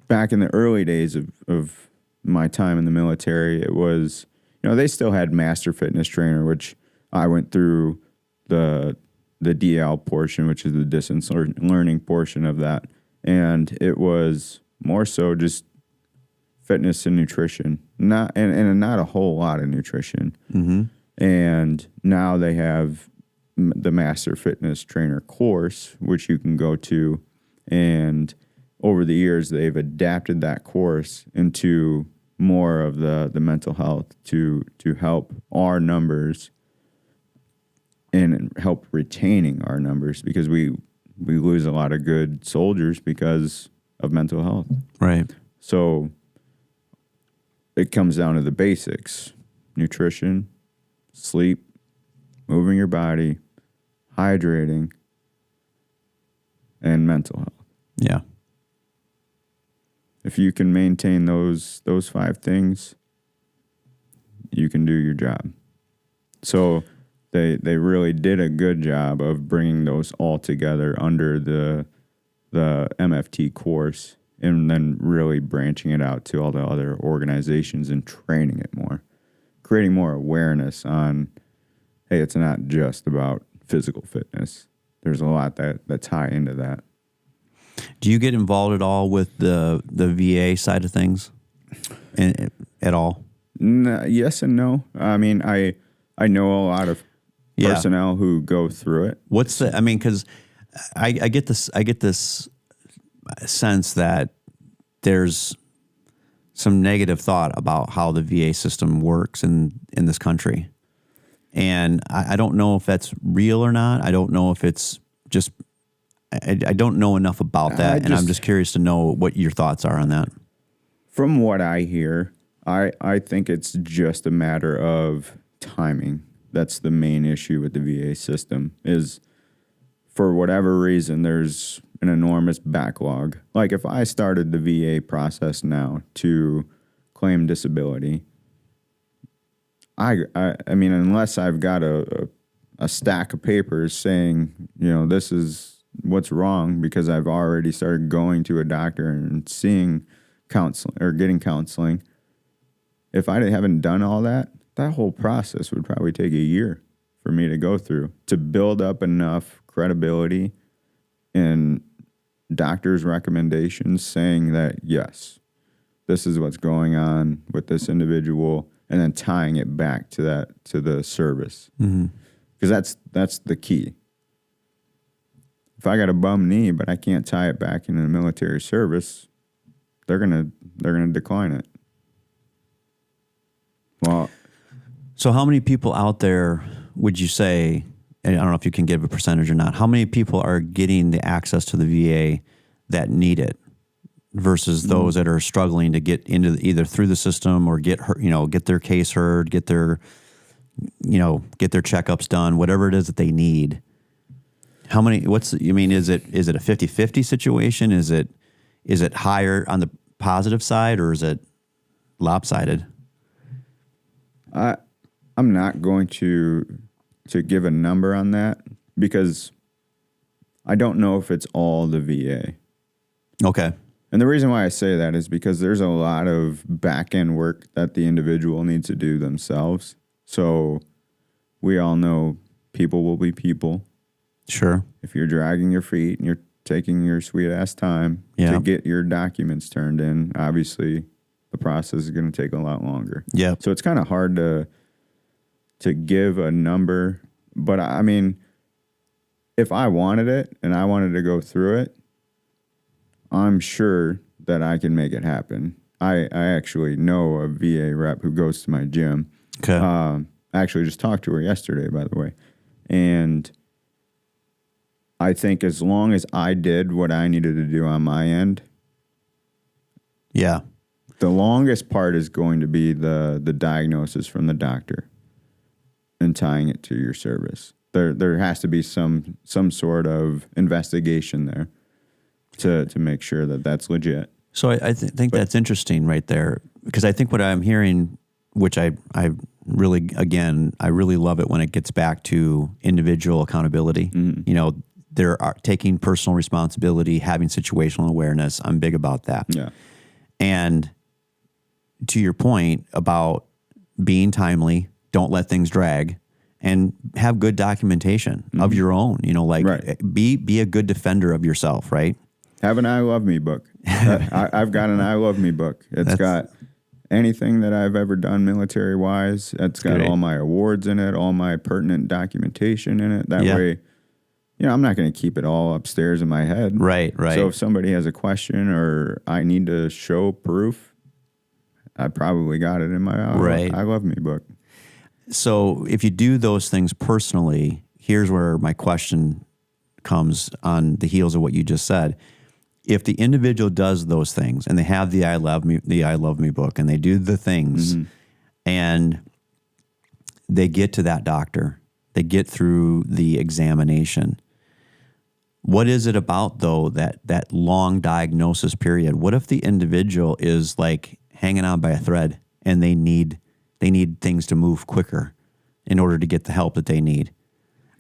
back in the early days of my time in the military, it was, they still had master fitness trainer, which I went through the DL portion, which is the distance learning portion of that. And it was more so just fitness and nutrition, not a whole lot of nutrition. Mm-hmm. And now they have the master fitness trainer course, which you can go to. And over the years, they've adapted that course into more of the mental health to help our numbers and help retaining our numbers, because we lose a lot of good soldiers because of mental health. Right. So it comes down to the basics: nutrition, sleep, moving your body, hydrating, and mental health. Yeah. If you can maintain those 5 things, you can do your job. So they really did a good job of bringing those all together under the MFT course, and then really branching it out to all the other organizations and training it more, creating more awareness on, hey, it's not just about physical fitness. There's a lot that tie into that. Do you get involved at all with the VA side of things at all? Yes and no. I mean, I know a lot of personnel who go through it. What's the? I mean, because I get this sense that there's some negative thought about how the VA system works in this country, and I don't know if that's real or not. I don't know if it's just. I don't know enough about that, and I'm just curious to know what your thoughts are on that. From what I hear, I think it's just a matter of timing. That's the main issue with the VA system is for whatever reason, there's an enormous backlog. Like if I started the VA process now to claim disability, I mean, unless I've got a stack of papers saying, this is what's wrong because I've already started going to a doctor and seeing counseling or getting counseling. If I haven't done all that, that whole process would probably take a year for me to go through to build up enough credibility in doctors' recommendations saying that, yes, this is what's going on with this individual, and then tying it back to the service. Because that's the key. If I got a bum knee, but I can't tie it back into the military service, they're gonna decline it. Well, so how many people out there would you say, and I don't know if you can give a percentage or not, how many people are getting the access to the VA that need it versus those that are struggling to get into either through the system or get their case heard, get their checkups done, whatever it is that they need? How many, is it a 50-50 situation? Is it higher on the positive side or is it lopsided? I'm not going to give a number on that because I don't know if it's all the VA. Okay. And the reason why I say that is because there's a lot of back-end work that the individual needs to do themselves. So we all know people will be people. Sure. If you're dragging your feet and you're taking your sweet-ass time to get your documents turned in, obviously the process is going to take a lot longer. Yeah. So it's kind of hard to give a number. But, I mean, if I wanted it and I wanted to go through it, I'm sure that I can make it happen. I actually know a VA rep who goes to my gym. Okay. I actually just talked to her yesterday, by the way. And I think as long as I did what I needed to do on my end, the longest part is going to be the diagnosis from the doctor and tying it to your service. There has to be some sort of investigation there to make sure that that's legit. So I think that's interesting right there, because I think what I'm hearing, which I really love it when it gets back to individual accountability. Mm-hmm. They're taking personal responsibility, having situational awareness. I'm big about that. Yeah. And to your point about being timely, don't let things drag, and have good documentation of your own. Be a good defender of yourself, right? Have an I Love Me book. I've got an I Love Me book. It's got anything that I've ever done military-wise. It's got all my awards in it, all my pertinent documentation in it. That way, I'm not going to keep it all upstairs in my head. Right. So if somebody has a question or I need to show proof, I probably got it in my I Love Me book. So if you do those things personally, here's where my question comes on the heels of what you just said. If the individual does those things and they have the I Love Me book and they do the things and they get to that doctor, they get through the examination, what is it about though that long diagnosis period? What if the individual is like hanging on by a thread and they need things to move quicker in order to get the help that they need?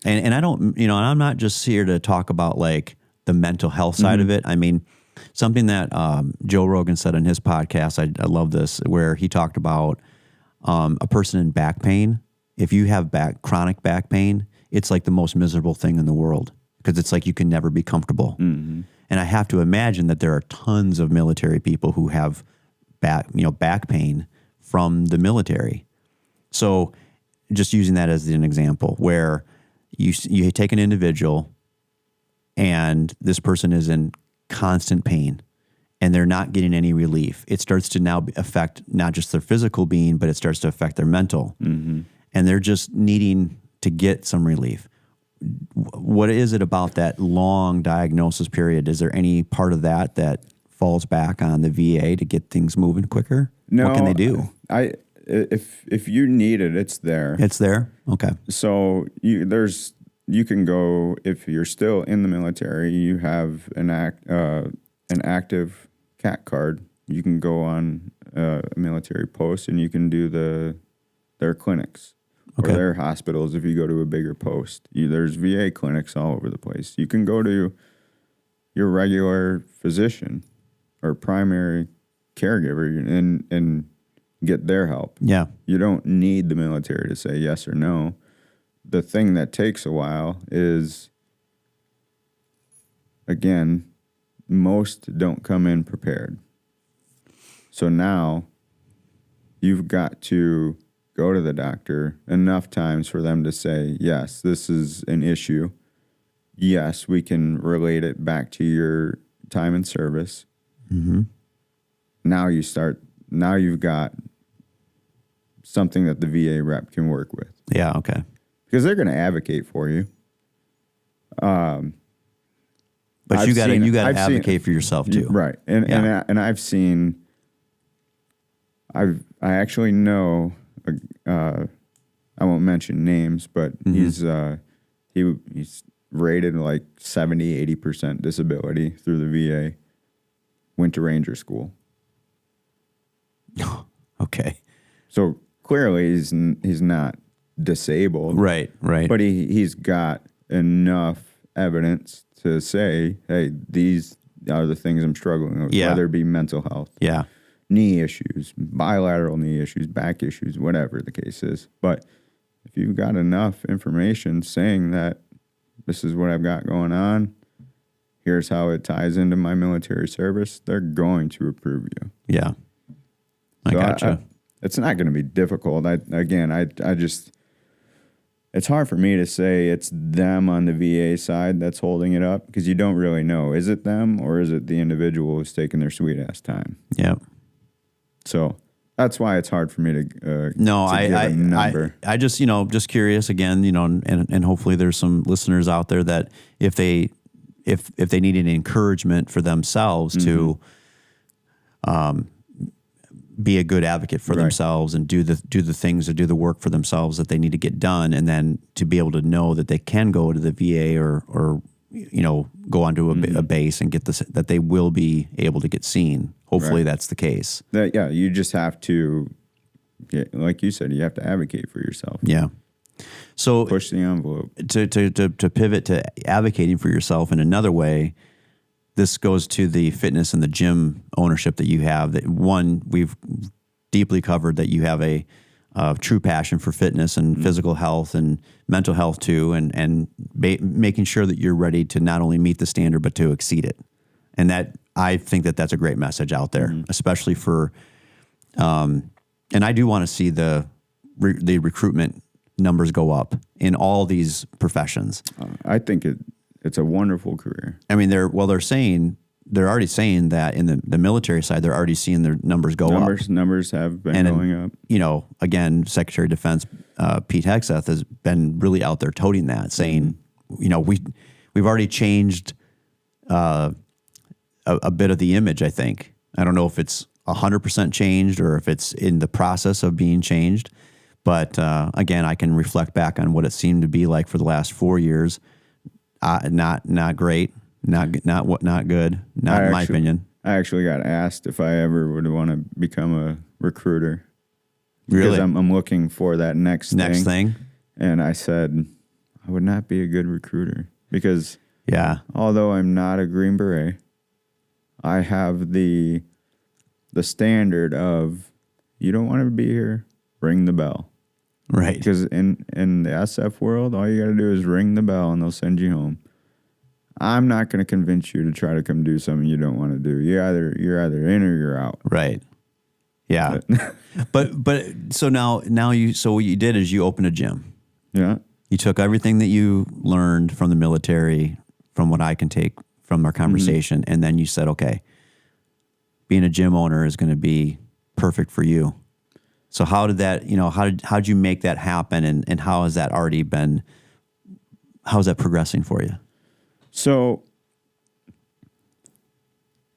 And I don't, and I'm not just here to talk about like the mental health side of it. I mean, something that Joe Rogan said on his podcast, I love this, where he talked about a person in back pain. If you have chronic back pain, it's like the most miserable thing in the world because it's like you can never be comfortable. Mm-hmm. And I have to imagine that there are tons of military people who have back pain from the military. So just using that as an example, where you take an individual and this person is in constant pain and they're not getting any relief. It starts to now affect not just their physical being, but it starts to affect their mental. Mm-hmm. And they're just needing to get some relief. What is it about that long diagnosis period? Is there any part of that falls back on the VA to get things moving quicker? No. What can they do? If you need it, it's there. It's there? Okay. So you can go, if you're still in the military, you have an active CAT card. You can go on a military post and you can do their clinics or their hospitals. If you go to a bigger post, there's VA clinics all over the place. You can go to your regular physician or primary caregiver and get their help. Yeah. You don't need the military to say yes or no. The thing that takes a while is, again, most don't come in prepared. So now you've got to go to the doctor enough times for them to say, yes, this is an issue. Yes, we can relate it back to your time in service. Mm-hmm. Now you've got something that the VA rep can work with. Yeah, okay. Because they're going to advocate for you. But you got to advocate for yourself too. Right. And I've seen, I actually know, I won't mention names, but Mm-hmm. he's rated like 70-80% disability through the VA. Went to Ranger School. Okay. So clearly he's not disabled. Right. But he's got enough evidence to say, hey, these are the things I'm struggling with, whether it be mental health, knee issues, bilateral knee issues, back issues, whatever the case is. But if you've got enough information saying that this is what I've got going on, here's how it ties into my military service, they're going to approve you. Yeah. I gotcha. It's not going to be difficult. It's hard for me to say it's them on the VA side that's holding it up because you don't really know. Is it them or is it the individual who's taking their sweet ass time? Yeah. So that's why it's hard for me to give a number. I just, just curious again, and hopefully there's some listeners out there that if they need an encouragement for themselves to be a good advocate for themselves and do the things or do the work for themselves that they need to get done, and then to be able to know that they can go to the VA or go onto a base and get that they will be able to get seen. Hopefully that's the case. You just have to, like you said, you have to advocate for yourself. Yeah. So push the envelope. To pivot to advocating for yourself in another way, this goes to the fitness and the gym ownership that you have. That one, we've deeply covered that you have a true passion for fitness and physical health and mental health too, and making sure that you're ready to not only meet the standard but to exceed it. And that I think that's a great message out there, especially for. And I do want to see the recruitment numbers go up in all these professions. I think it's a wonderful career. I mean, they're already saying that in the military side, they're already seeing their numbers go up. Numbers have been going up. Again, Secretary of Defense Pete Hegseth has been really out there toting that, saying, we've already changed a bit of the image. I think I don't know if it's 100% changed or if it's in the process of being changed. But again, I can reflect back on what it seemed to be like for the last 4 years. Not great, not good, not in my opinion. I actually got asked if I ever would want to become a recruiter. Really? Because I'm looking for that next thing. And I said, I would not be a good recruiter because although I'm not a Green Beret, I have the standard of you don't want to be here, ring the bell. Right. Because in the SF world, all you got to do is ring the bell and they'll send you home. I'm not going to convince you to try to come do something you don't want to do. You're either in or you're out. Right. Yeah. but so now what you did is you opened a gym. Yeah. You took everything that you learned from the military, from what I can take from our conversation, and then you said, okay, being a gym owner is going to be perfect for you. So how did that, how'd you make that happen, and how has that already been, how's that progressing for you? So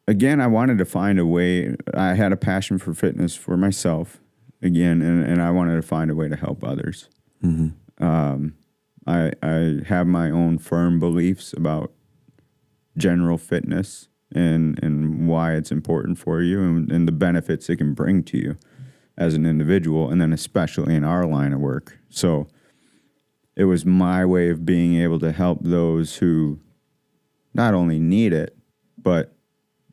again, I wanted to find a way. I had a passion for fitness for myself again, and I wanted to find a way to help others. I have my own firm beliefs about general fitness and why it's important for you and the benefits it can bring to you as an individual, and then especially in our line of work. So it was my way of being able to help those who not only need it, but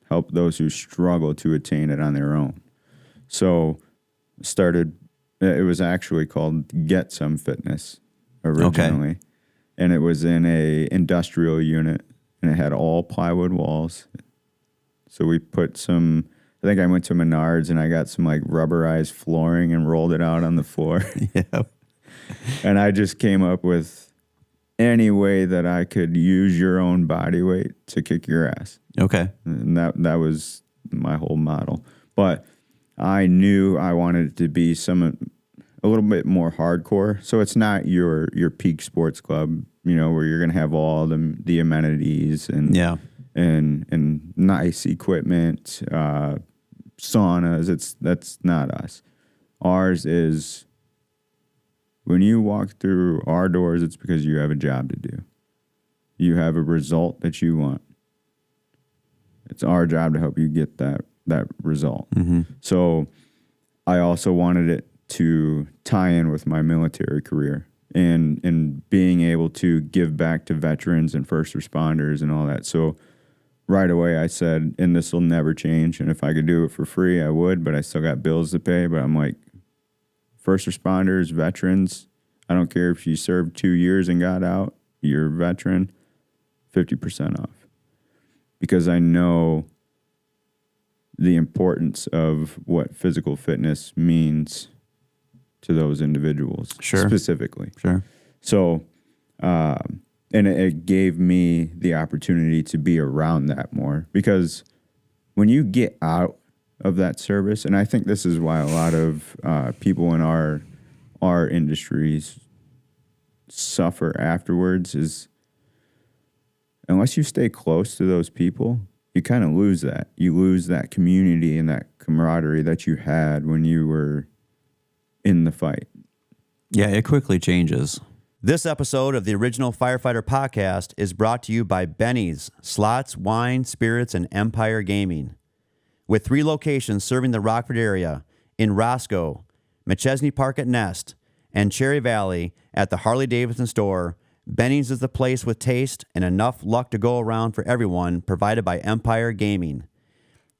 help those who struggle to attain it on their own. So it was actually called Get Some Fitness originally. Okay. And it was in a industrial unit, and it had all plywood walls. So we put I think I went to Menards and I got some like rubberized flooring and rolled it out on the floor. Yeah. And I just came up with any way that I could use your own body weight to kick your ass. Okay. And that was my whole model. But I knew I wanted it to be a little bit more hardcore. So it's not your peak sports club, where you're going to have all the amenities and nice equipment, saunas. That's not us. Ours is, when you walk through our doors, it's because you have a job to do. You have a result that you want. It's our job to help you get that result. Mm-hmm. So I also wanted it to tie in with my military career and being able to give back to veterans and first responders and all that. So right away I said, and this will never change, and if I could do it for free, I would, but I still got bills to pay. But I'm like, first responders, veterans, I don't care if you served 2 years and got out, you're a veteran, 50% off. Because I know the importance of what physical fitness means to those individuals. Sure. Specifically. Sure. So, and it gave me the opportunity to be around that more, because when you get out of that service, and I think this is why a lot of people in our industries suffer afterwards, is unless you stay close to those people, you kind of lose that. You lose that community and that camaraderie that you had when you were in the fight. Yeah, it quickly changes. This episode of the original Firefighter podcast is brought to you by Benny's Slots, Wine, Spirits, and Empire Gaming. With 3 locations serving the Rockford area, in Roscoe, McChesney Park at Nest, and Cherry Valley at the Harley-Davidson store, Benny's is the place with taste and enough luck to go around for everyone, provided by Empire Gaming.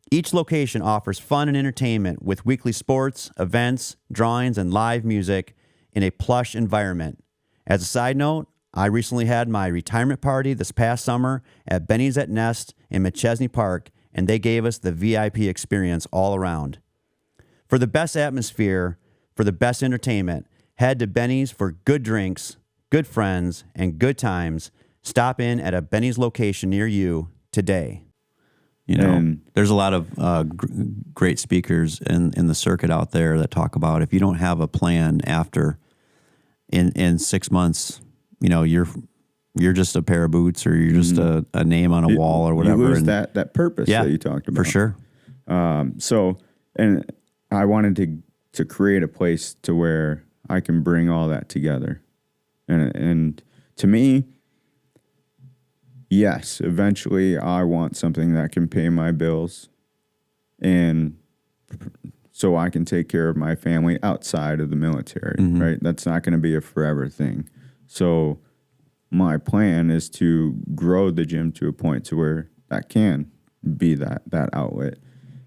Each location offers fun and entertainment with weekly sports, events, drawings, and live music in a plush environment. As a side note, I recently had my retirement party this past summer at Benny's at Nest in McChesney Park, and they gave us the VIP experience all around. For the best atmosphere, for the best entertainment, head to Benny's for good drinks, good friends, and good times. Stop in at a Benny's location near you today. There's a lot of great speakers in the circuit out there that talk about, if you don't have a plan after, in 6 months, you're just a pair of boots, or you're just a name on a wall or whatever. You lose that purpose that you talked about. For sure. So, and I wanted to create a place to where I can bring all that together. And to me, yes, eventually I want something that can pay my bills, and so I can take care of my family outside of the military, right? That's not going to be a forever thing. So my plan is to grow the gym to a point to where that can be that outlet,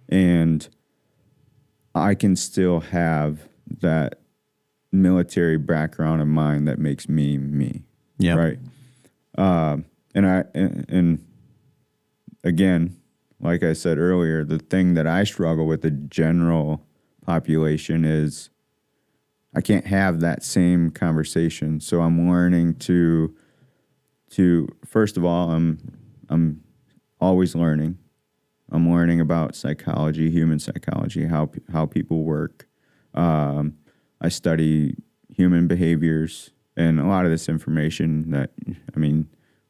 and I can still have that military background of mine that makes me. Yeah. Right. And again, like I said earlier, the thing that I struggle with the general population is I can't have that same conversation. So I'm learning to first of all, I'm always learning. I'm learning about psychology, human psychology, how people work. I study human behaviors, and a lot of this information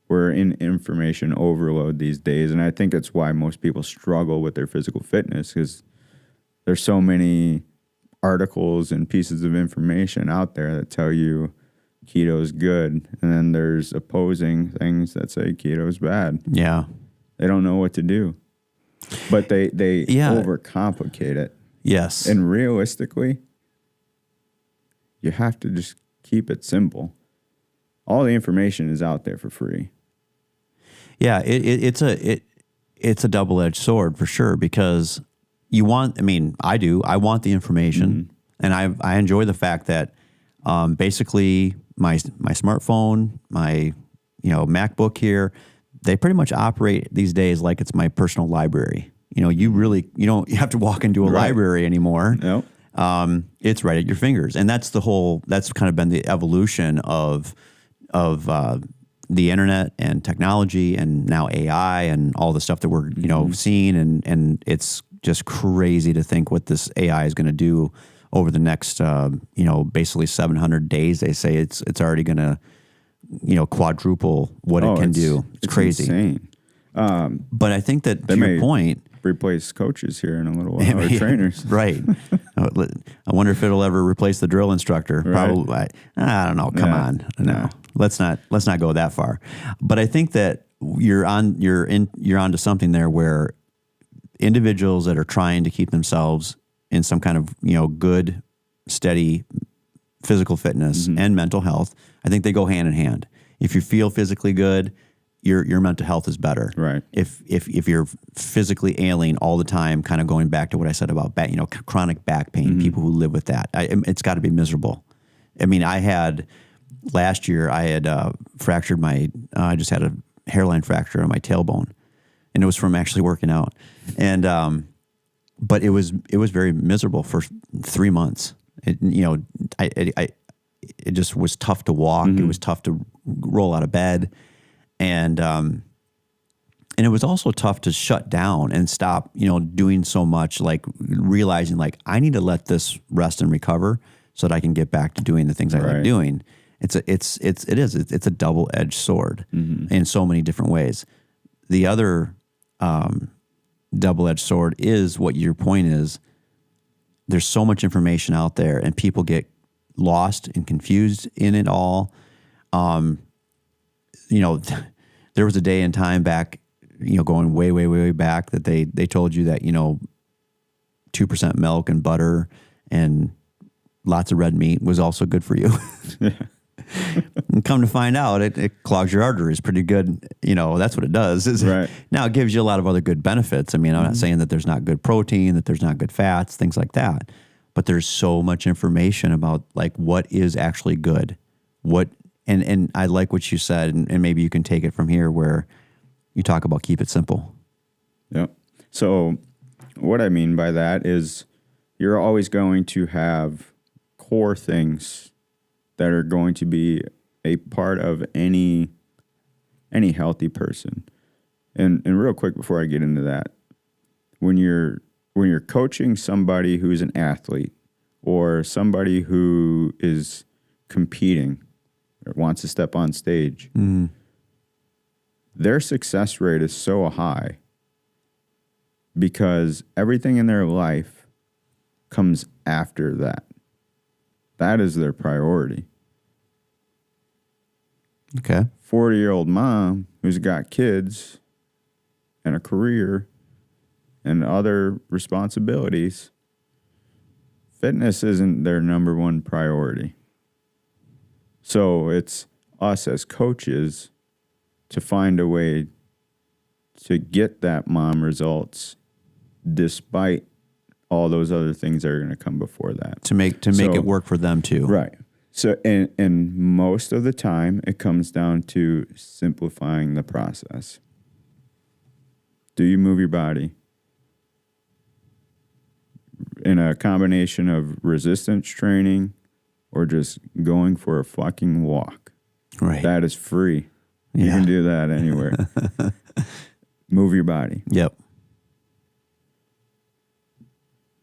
we're in information overload these days, and I think it's why most people struggle with their physical fitness, because there's so many articles and pieces of information out there that tell you keto is good, and then there's opposing things that say keto is bad. Yeah. They don't know what to do, but they overcomplicate it. Yes. And realistically, you have to just keep it simple. All the information is out there for free. Yeah, it's a double-edged sword for sure, because I want the information, and I enjoy the fact that basically my smartphone, my MacBook here, they pretty much operate these days like it's my personal library. You don't have to walk into a library anymore. Nope. It's right at your fingers, and that's kind of been the evolution of the internet and technology, and now AI and all the stuff that we're seeing, and it's just crazy to think what this AI is going to do over the next basically 700 days. They say it's already going to quadruple what it can do. It's crazy. Insane. But I think that, to your point, replace coaches here in a little while, or trainers. Right. I wonder if it'll ever replace the drill instructor. Right. Probably. I don't know. Come on. No. Let's not go that far. But I think that you're onto something there, where individuals that are trying to keep themselves in some kind of good, steady physical fitness and mental health, I think they go hand in hand. If you feel physically good, your mental health is better. Right. If you're physically ailing all the time, kind of going back to what I said about back, chronic back pain, people who live with that, it's got to be miserable. I mean, last year I had fractured I just had a hairline fracture on my tailbone, and it was from actually working out. And but it was very miserable for 3 months. It just was tough to walk. It was tough to roll out of bed. And it was also tough to shut down and stop, doing so much, like realizing like I need to let this rest and recover so that I can get back to doing the things I like doing. It's a double-edged sword in so many different ways. The other double-edged sword is what your point is. There's so much information out there, and people get lost and confused in it all. There was a day and time back, going way, way, way back, that they told you that, 2% milk and butter and lots of red meat was also good for you. And come to find out, it clogs your arteries pretty good. That's what it does. Right. Now, it gives you a lot of other good benefits. I mean, I'm not saying that there's not good protein, that there's not good fats, things like that. But there's so much information about like what is actually good. And I like what you said, and maybe you can take it from here, where you talk about keep it simple. Yep. So what I mean by that is you're always going to have core things that are going to be a part of any healthy person. And real quick before I get into that, when you're coaching somebody who's an athlete or somebody who is competing or wants to step on stage, their success rate is so high because everything in their life comes after that. That is their priority. Okay. 40-year-old mom who's got kids and a career and other responsibilities, fitness isn't their number one priority. So it's us as coaches to find a way to get that mom results despite all those other things that are going to come before that. To make it work for them too. Right. So, and most of the time, it comes down to simplifying the process. Do you move your body? in a combination of resistance training or just going for a fucking walk. Right. That is free. You Yeah. can do that anywhere. Move your body. Yep.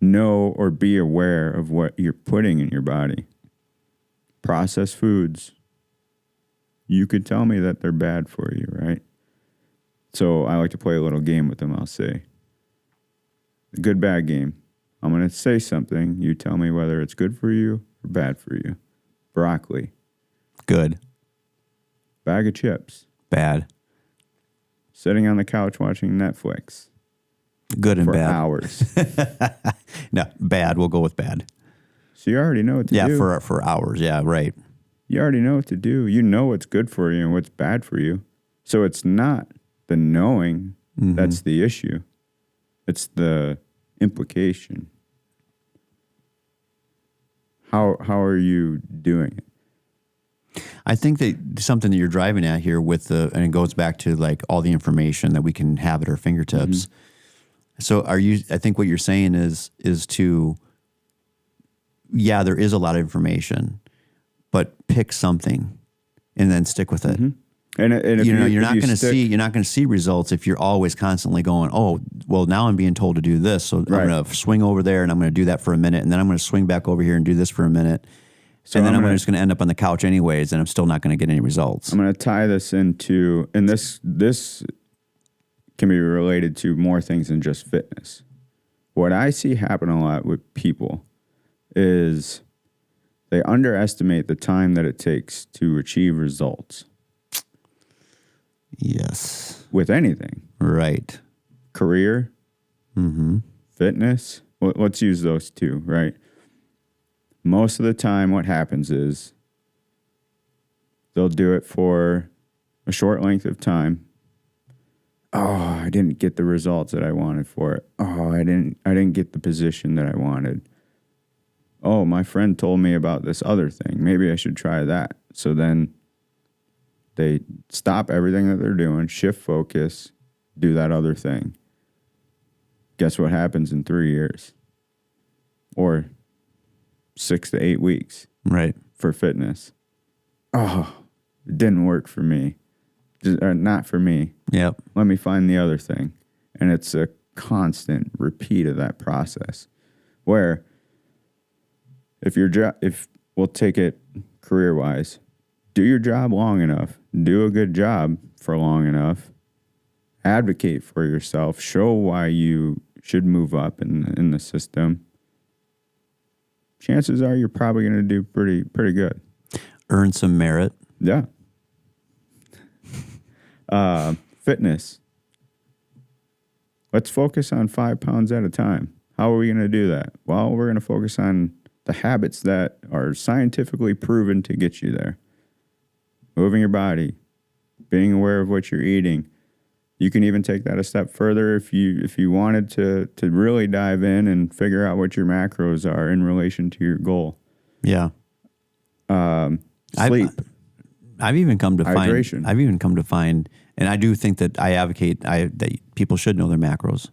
Know or be aware of what you're putting in your body. Processed foods. You could tell me that they're bad for you, right? So I like to play a little game with them. I'll say, good, bad game. I'm going to say something. You tell me whether it's good for you or bad for you. Broccoli. Good. Bag of chips. Bad. Sitting on the couch watching Netflix. Good and for bad. hours. No, bad. We'll go with bad. So you already know what to do. Yeah, for hours. Yeah, right. You already know what to do. You know what's good for you and what's bad for you. So it's not the knowing that's the issue. It's the implication. How are you doing it? I think that something that you're driving at here with and it goes back to like all the information that we can have at our fingertips. So I think what you're saying is to, yeah, there is a lot of information, but pick something and then stick with it. And if you're not going to see results if you're always constantly going, oh, well, now I'm being told to do this. So Right. I'm going to swing over there and I'm going to do that for a minute. And then I'm going to swing back over here and do this for a minute. So and then I'm just going to end up on the couch anyways, and I'm still not going to get any results. I'm going to tie this into, and this can be related to more things than just fitness. What I see happen a lot with people is they underestimate the time that it takes to achieve results. Yes. With anything. Right. Career, fitness. Well, let's use those two, right? Most of the time what happens is they'll do it for a short length of time. Oh, I didn't get the results that I wanted for it. Oh, I didn't get the position that I wanted. Oh, my friend told me about this other thing. Maybe I should try that. So then they stop everything that they're doing, shift focus, do that other thing. Guess what happens in 3 years? Or 6 to 8 weeks. Right. For fitness. Oh, it didn't work for me. Not for me. Yep. Let me find the other thing. And it's a constant repeat of that process. Where if we'll take it career-wise, do your job long enough, do a good job for long enough, advocate for yourself, show why you should move up in the system. Chances are you're probably going to do pretty good. Earn some merit. Yeah. Fitness. Let's focus on 5 pounds at a time. How are we going to do that? Well, we're going to focus on the habits that are scientifically proven to get you there. Moving your body, being aware of what you're eating. You can even take that a step further if you wanted to really dive in and figure out what your macros are in relation to your goal. Yeah. Sleep. I've even come to Hydration. find, and I do think that I advocate that people should know their macros.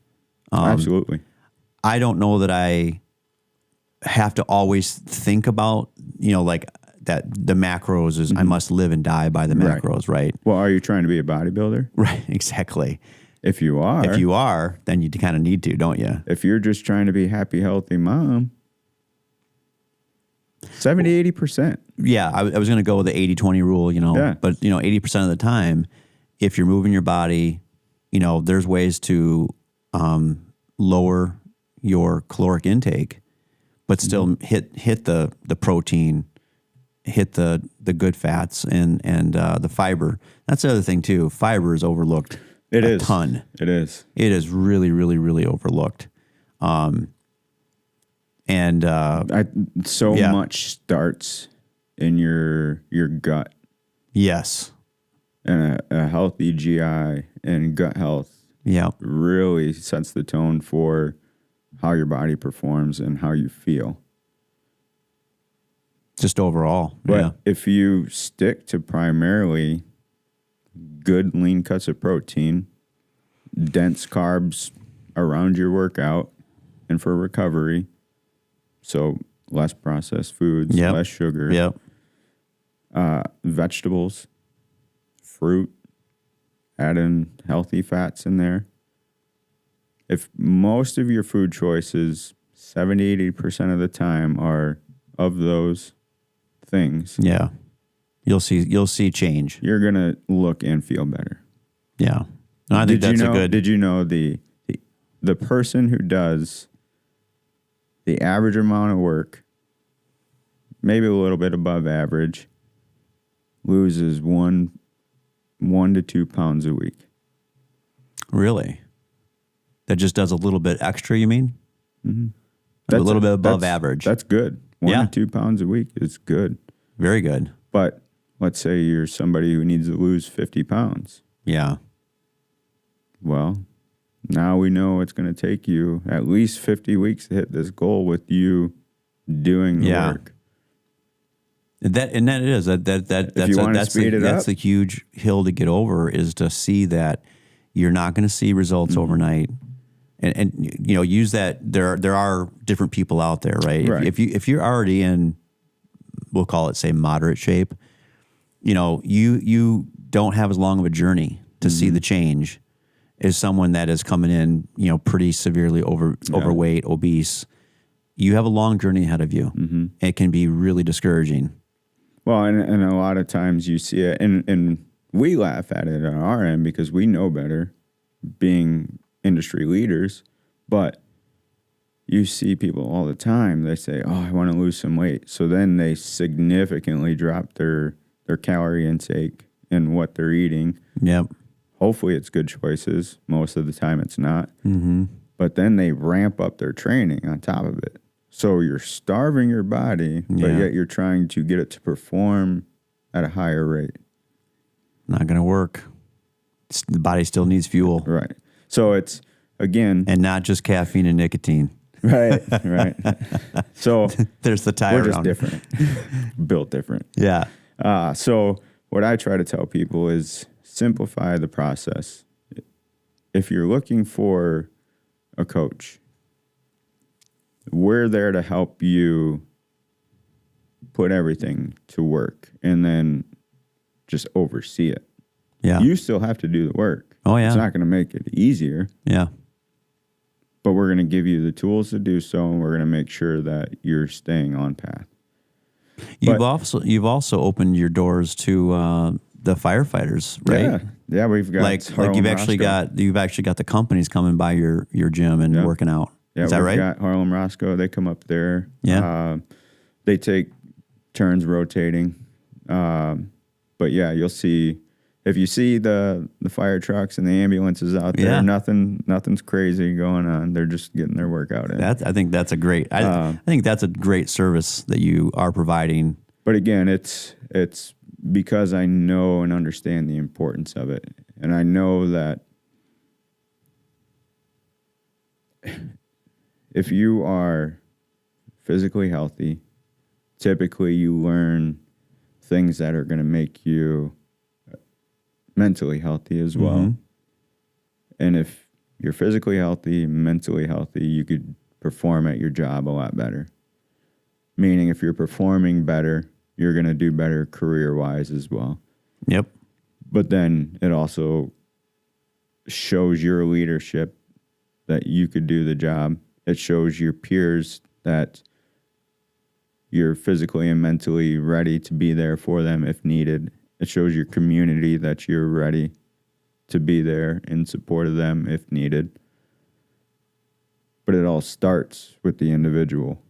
Absolutely. I don't know that I have to always think about, like that the macros is I must live and die by the macros, right? Well, are you trying to be a bodybuilder? Right, exactly. If you are, then you kind of need to, don't you? If you're just trying to be happy, healthy mom, 70, 80%. Yeah, I was going to go with the 80-20 rule, Yeah. But 80% of the time, if you're moving your body, there's ways to lower your caloric intake, but still hit the protein, hit the good fats and the fiber. That's the other thing too. Fiber is overlooked. It is a ton. It is. It is really, really, really overlooked. Much starts in your gut. Yes. And a healthy GI and gut health really sets the tone for how your body performs and how you feel. Just overall. But if you stick to primarily good lean cuts of protein, dense carbs around your workout and for recovery, So less processed foods, less sugar. Yep. Vegetables, fruit, add in healthy fats in there. If most of your food choices, 70-80% of the time, are of those things, yeah, you'll see change. You're gonna look and feel better. Yeah, no, I think that's a good. Did you know the person who does the average amount of work, maybe a little bit above average, loses 1 to 2 pounds a week? Really? That just does a little bit extra, you mean? Mm-hmm. A little bit above average. That's good. 1 to 2 pounds a week is good. Very good. But let's say you're somebody who needs to lose 50 pounds. Yeah. Well, now we know it's going to take you at least 50 weeks to hit this goal with you doing the work. That it is. That's a huge hill to get over, is to see that you're not going to see results overnight. And you know, use that. There are different people out there, right? If you're already in, we'll call it, say, moderate shape, you know, you don't have as long of a journey to see the change as someone that is coming in, you know, pretty severely overweight, obese. You have a long journey ahead of you. Mm-hmm. It can be really discouraging. Well, and a lot of times you see it, and we laugh at it on our end because we know better, being industry leaders, but you see people all the time, they say, oh, I want to lose some weight. So then they significantly drop their calorie intake and what they're eating. Yep. Hopefully it's good choices. Most of the time it's not. Mm-hmm. But then they ramp up their training on top of it. So you're starving your body, but yet you're trying to get it to perform at a higher rate. Not going to work. The body still needs fuel. Right. So it's, again... And not just caffeine and nicotine. Right. So... There's the tie we're around. Just different. Built different. Yeah. So what I try to tell people is simplify the process. If you're looking for a coach, we're there to help you put everything to work and then just oversee it. Yeah. You still have to do the work. Oh, yeah. It's not going to make it easier. Yeah. But we're going to give you the tools to do so, and we're going to make sure that you're staying on path. You've also opened your doors to the firefighters, right? Yeah, we've got you've actually got the companies coming by your gym and working out. Yeah, is that right? We've got Harlem Roscoe. They come up there. Yeah. They take turns rotating. But yeah, you'll see, if you see the fire trucks and the ambulances out there, nothing's crazy going on. They're just getting their workout in. I think that's a great. I think that's a great service that you are providing. But again, it's because I know and understand the importance of it, and I know that if you are physically healthy, typically you learn things that are going to make you mentally healthy as well. Mm-hmm. And if you're physically healthy, mentally healthy, you could perform at your job a lot better. Meaning if you're performing better, you're going to do better career-wise as well. Yep. But then it also shows your leadership that you could do the job. It shows your peers that you're physically and mentally ready to be there for them if needed. It shows your community that you're ready to be there in support of them if needed. But it all starts with the individual.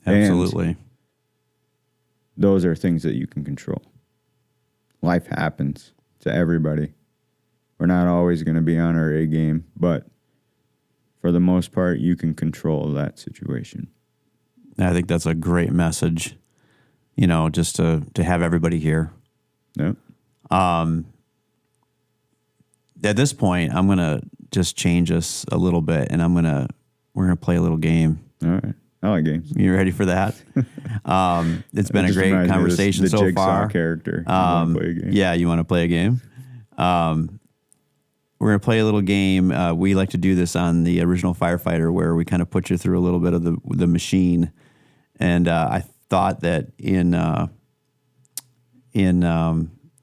Absolutely. And those are things that you can control. Life happens to everybody. We're not always going to be on our A game, but for the most part, you can control that situation. I think that's a great message, just to have everybody here. Yep. At this point, I'm going to just change us a little bit, and we're going to play a little game. All right. I like games. You ready for that? It's been a great conversation so far. The jigsaw character. Yeah, you want to play a game? We're gonna play a little game. We like to do this on the original Firefighter, where we kind of put you through a little bit of the machine. And I thought that in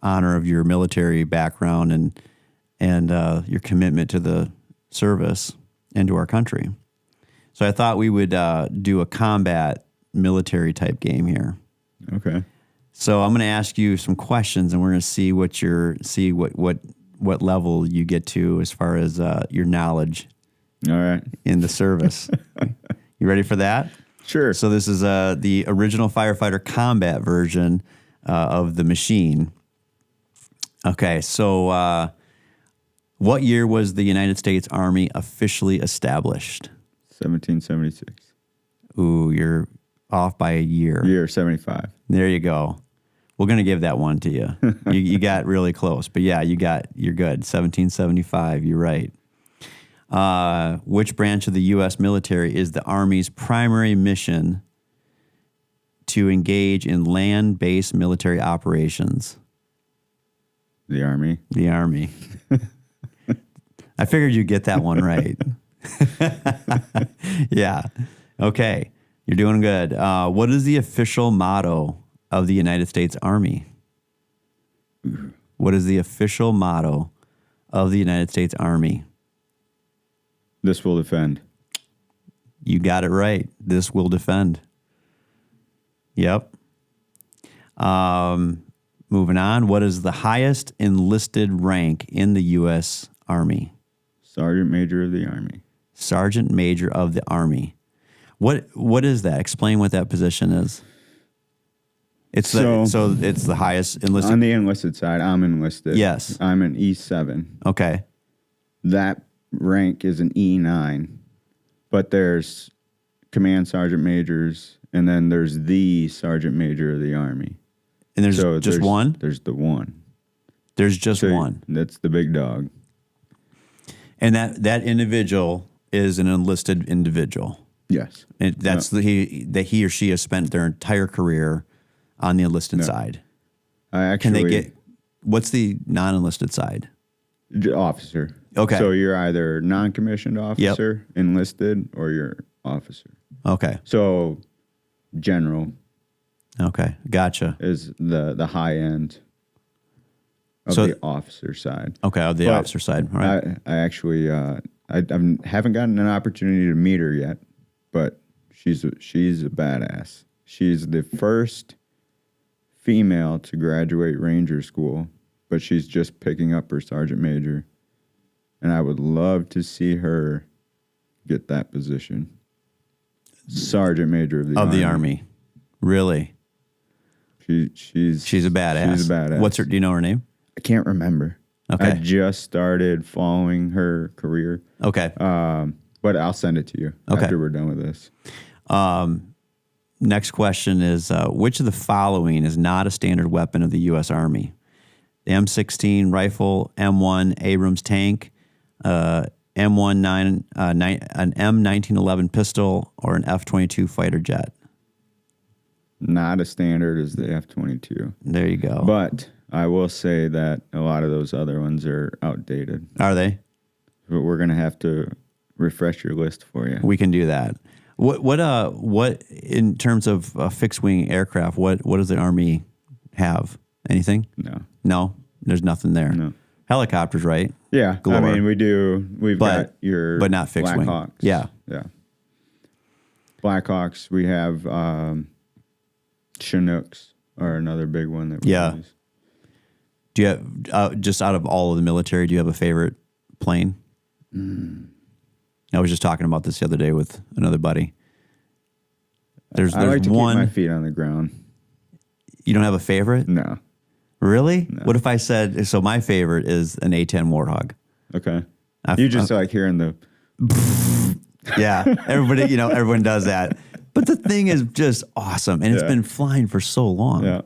honor of your military background and your commitment to the service and to our country, so I thought we would do a combat military type game here. Okay. So I'm going to ask you some questions, and we're going to see what level you get to as far as your knowledge. All right. In the service. You ready for that? Sure. So this is the original Firefighter combat version of the machine. Okay, so what year was the United States Army officially established? 1776. Ooh, you're off by a year. Year 75. There you go. We're going to give that one to you. You got really close. But yeah, you're good. 1775, you're right. Which branch of the U.S. military is the Army's primary mission to engage in land-based military operations? The Army. The Army. I figured you'd get that one right. Yeah. Okay. You're doing good. What is the official motto of the United States Army? What is the official motto of the United States Army? This will defend. You got it right. This will defend. Yep. Moving on. What is the highest enlisted rank in the U.S. Army? Sergeant Major of the Army. Sergeant Major of the Army. What is that? Explain what that position is. It's it's the highest enlisted. On the enlisted side, I'm enlisted. Yes. I'm an E7. Okay. That rank is an E9, but there's command sergeant majors, and then there's the sergeant major of the Army. And there's one? There's the one. There's just one. That's the big dog. And that individual is an enlisted individual. Yes. And that's he or she has spent their entire career on the enlisted side. Can they get, what's the non-enlisted side? Officer. Okay. So you're either non-commissioned officer, enlisted, or you're officer. Okay. So general. Okay. Gotcha. Is the high end of the officer side. Okay, of the officer side. All right. I actually I haven't gotten an opportunity to meet her yet, but she's a badass. She's the first female to graduate Ranger School, but she's just picking up her sergeant major, and I would love to see her get that position. Sergeant Major of the Army. Really? She's a badass. She's a badass. Do you know her name? I can't remember. Okay. I just started following her career. Okay. But I'll send it to you after we're done with this. Next question is, which of the following is not a standard weapon of the U.S. Army? The M16 rifle, M1 Abrams tank, an M1911 pistol, or an F-22 fighter jet? Not as standard as the F-22. There you go. But I will say that a lot of those other ones are outdated. Are they? But we're going to have to refresh your list for you. We can do that. What in terms of fixed wing aircraft, what does the Army have? Anything? No, there's nothing there. No. Helicopters, right? Yeah. Galore. I mean, we do. Got your but not fixed wing. Hawks. Yeah. Blackhawks. We have Chinooks are another big one that we use. Do you have, just out of all of the military, do you have a favorite plane? I was just talking about this the other day with another buddy. There's like to one. Keep my feet on the ground. You don't have a favorite? No. Really? No. What if I said, so my favorite is an A-10 Warthog. Okay. You just like hearing the... Yeah. Everyone does that. But the thing is just awesome. And it's been flying for so long. Yeah.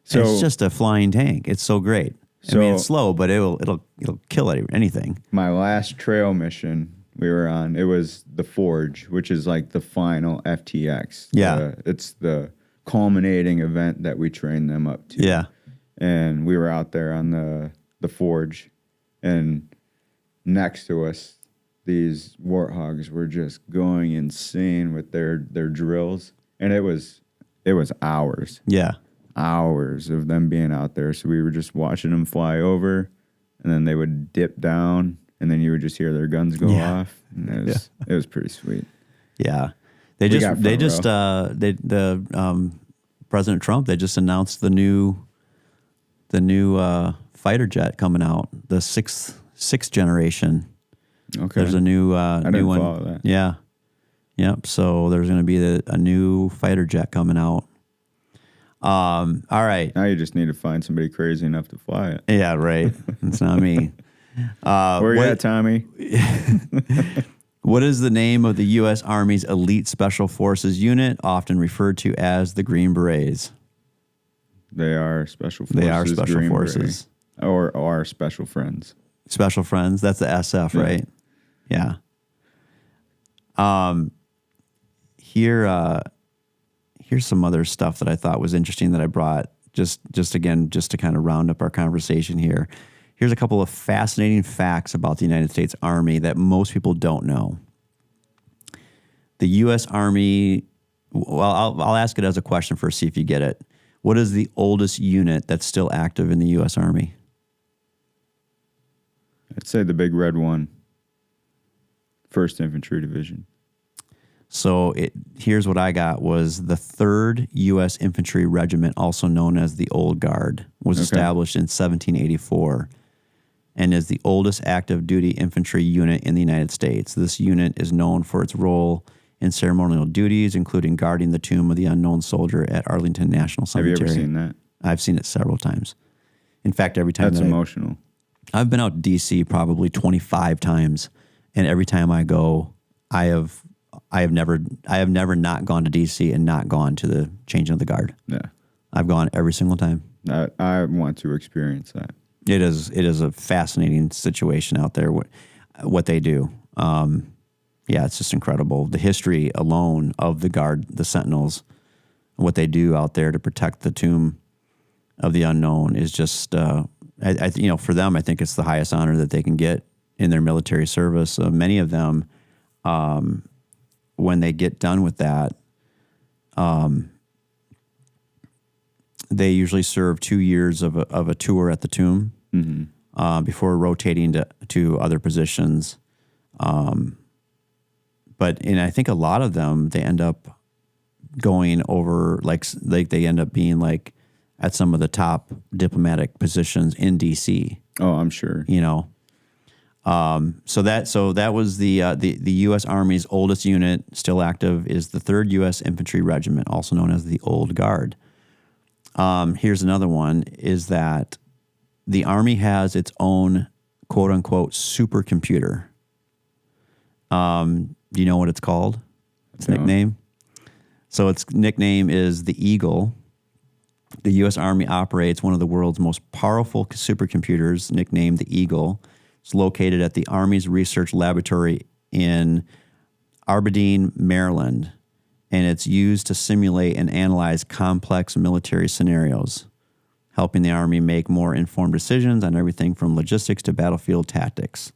So it's just a flying tank. It's so great. I mean, it's slow, but it'll kill anything. My last trail mission we were on, it was the Forge, which is like the final FTX. Yeah. It's the culminating event that we train them up to. Yeah. And we were out there on the Forge, and next to us, these warthogs were just going insane with their drills, and it was hours. Yeah. Hours of them being out there. So we were just watching them fly over, and then they would dip down, and then you would just hear their guns go off. And it was pretty sweet. Yeah. President Trump, they just announced the new fighter jet coming out, the sixth generation. Okay. There's a new didn't one. follow that. Yeah. Yep. So there's going to be a new fighter jet coming out. All right. Now you just need to find somebody crazy enough to fly it. Yeah, right. It's not me. Where you at, Tommy? What is the name of the U.S. Army's elite special forces unit, often referred to as the Green Berets? They are special forces. They are special Green forces. Beret. Or our special friends. Special friends. That's the SF, right? Yeah. Here's some other stuff that I thought was interesting that I brought just to kind of round up our conversation here. Here's a couple of fascinating facts about the United States Army that most people don't know. The U.S. Army, well, I'll ask it as a question first, see if you get it. What is the oldest unit that's still active in the U.S. Army? I'd say the Big Red One, 1st Infantry Division. So here's what I got was the 3rd U.S. Infantry Regiment, also known as the Old Guard, was established in 1784 and is the oldest active duty infantry unit in the United States. This unit is known for its role in ceremonial duties, including guarding the tomb of the unknown soldier at Arlington National Cemetery. Have you ever seen that? I've seen it several times. In fact, every time that's emotional. I've been out to D.C. probably 25 times, and every time I go, I have never not gone to D.C. and not gone to the changing of the guard. Yeah, I've gone every single time. I want to experience that. It is a fascinating situation out there. What they do, it's just incredible. The history alone of the guard, the Sentinels, what they do out there to protect the tomb of the unknown is just, for them, I think it's the highest honor that they can get in their military service. Many of them, when they get done with that, they usually serve 2 years of a tour at the tomb before rotating to other positions. But I think a lot of them, they end up going over, like they end up being like at some of the top diplomatic positions in D.C. Oh, I'm sure. So that was the U.S. Army's oldest unit, still active, is the 3rd U.S. Infantry Regiment, also known as the Old Guard. Here's another one, is that the Army has its own quote-unquote supercomputer. Do you know what it's called? Its nickname? So its nickname is the Eagle. The U.S. Army operates one of the world's most powerful supercomputers, nicknamed the Eagle. It's located at the Army's Research Laboratory in Aberdeen, Maryland, and it's used to simulate and analyze complex military scenarios, helping the Army make more informed decisions on everything from logistics to battlefield tactics.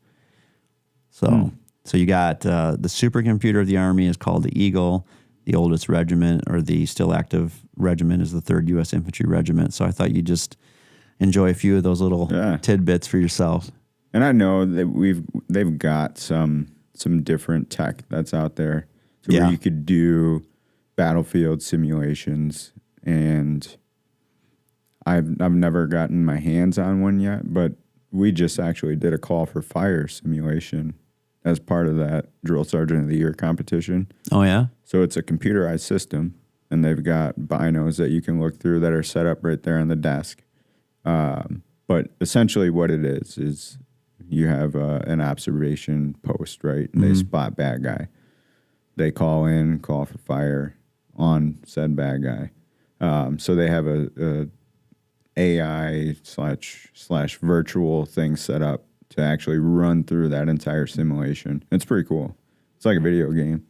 So you got the supercomputer of the Army is called the Eagle. The oldest regiment, or the still active regiment, is the 3rd U.S. Infantry Regiment. So I thought you'd just enjoy a few of those little tidbits for yourself. And I know that they've got some different tech that's out there where you could do battlefield simulations, and I've never gotten my hands on one yet, but we just actually did a call for fire simulation as part of that Drill Sergeant of the Year competition. Oh, yeah? So it's a computerized system, and they've got binos that you can look through that are set up right there on the desk. But essentially what it is you have an observation post, right? And they spot bad guy. They call for fire on said bad guy. So they have a AI slash virtual thing set up to actually run through that entire simulation. It's pretty cool. It's like a video game.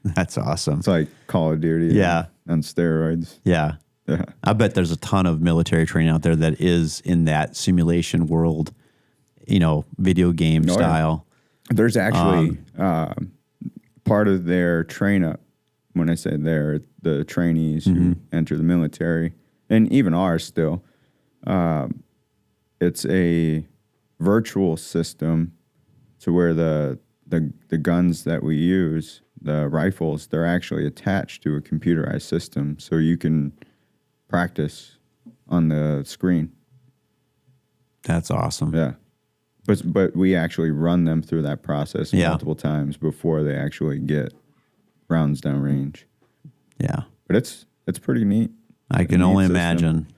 That's awesome. It's like Call of Duty on steroids. Yeah. I bet there's a ton of military training out there that is in that simulation world. video game style. There's actually part of their train up. When I say the trainees who enter the military, and even ours still, it's a virtual system to where the guns that we use, the rifles, they're actually attached to a computerized system, so you can practice on the screen. That's awesome. Yeah. But we actually run them through that process multiple times before they actually get rounds downrange. Yeah. But it's pretty neat. I can only imagine.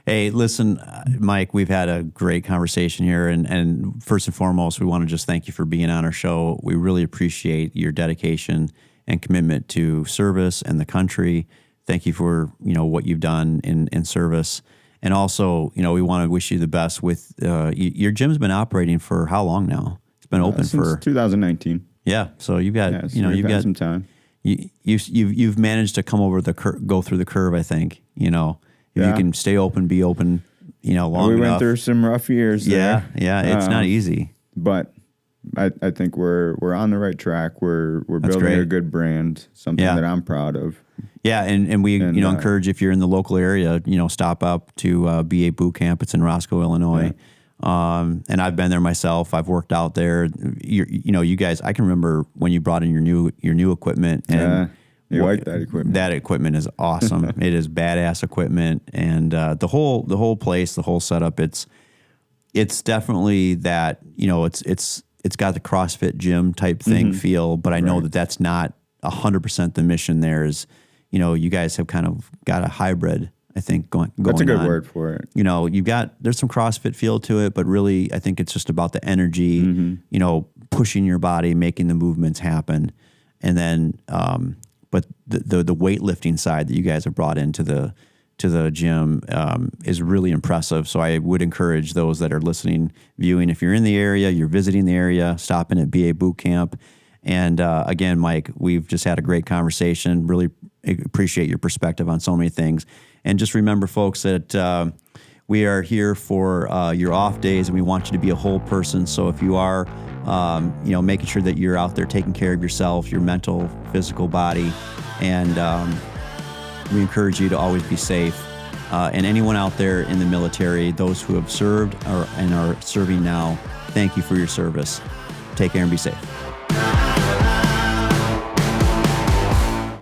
Hey, listen, Mike, we've had a great conversation here. And first and foremost, we want to just thank you for being on our show. We really appreciate your dedication and commitment to service and the country. Thank you for, what you've done in service. And also, we want to wish you the best with your gym's been operating for how long now? It's been open since 2019. Yeah, so you've got you've got some time. You've managed to come over go through the curve. I think if you can stay open, be open, long enough. We went through some rough years. Yeah, it's not easy. But I think we're on the right track. We're building a good brand, something that I'm proud of. Yeah, and we encourage, if you're in the local area, stop up to BA Boot Camp. It's in Roscoe, Illinois. Yeah. And I've been there myself. I've worked out there. You guys, I can remember when you brought in your new equipment. And you like that equipment. That equipment is awesome. It is badass equipment, and the whole place, the whole setup. It's definitely that. It's got the CrossFit gym type thing feel, but I know that that's not 100% the mission. There is, you guys have kind of got a hybrid, I think, going on. That's a good word for it. There's some CrossFit feel to it, but really I think it's just about the energy, pushing your body, making the movements happen. And then, but the weightlifting side that you guys have brought into the gym is really impressive. So I would encourage those that are listening, viewing, if you're in the area, you're visiting the area, stopping at BA Boot Camp. And again, Mike, we've just had a great conversation. Really appreciate your perspective on so many things. And just remember, folks, that we are here for your off days, and we want you to be a whole person. So if you are, making sure that you're out there taking care of yourself, your mental, physical body, and we encourage you to always be safe. And anyone out there in the military, those who have served and are serving now, thank you for your service. Take care and be safe.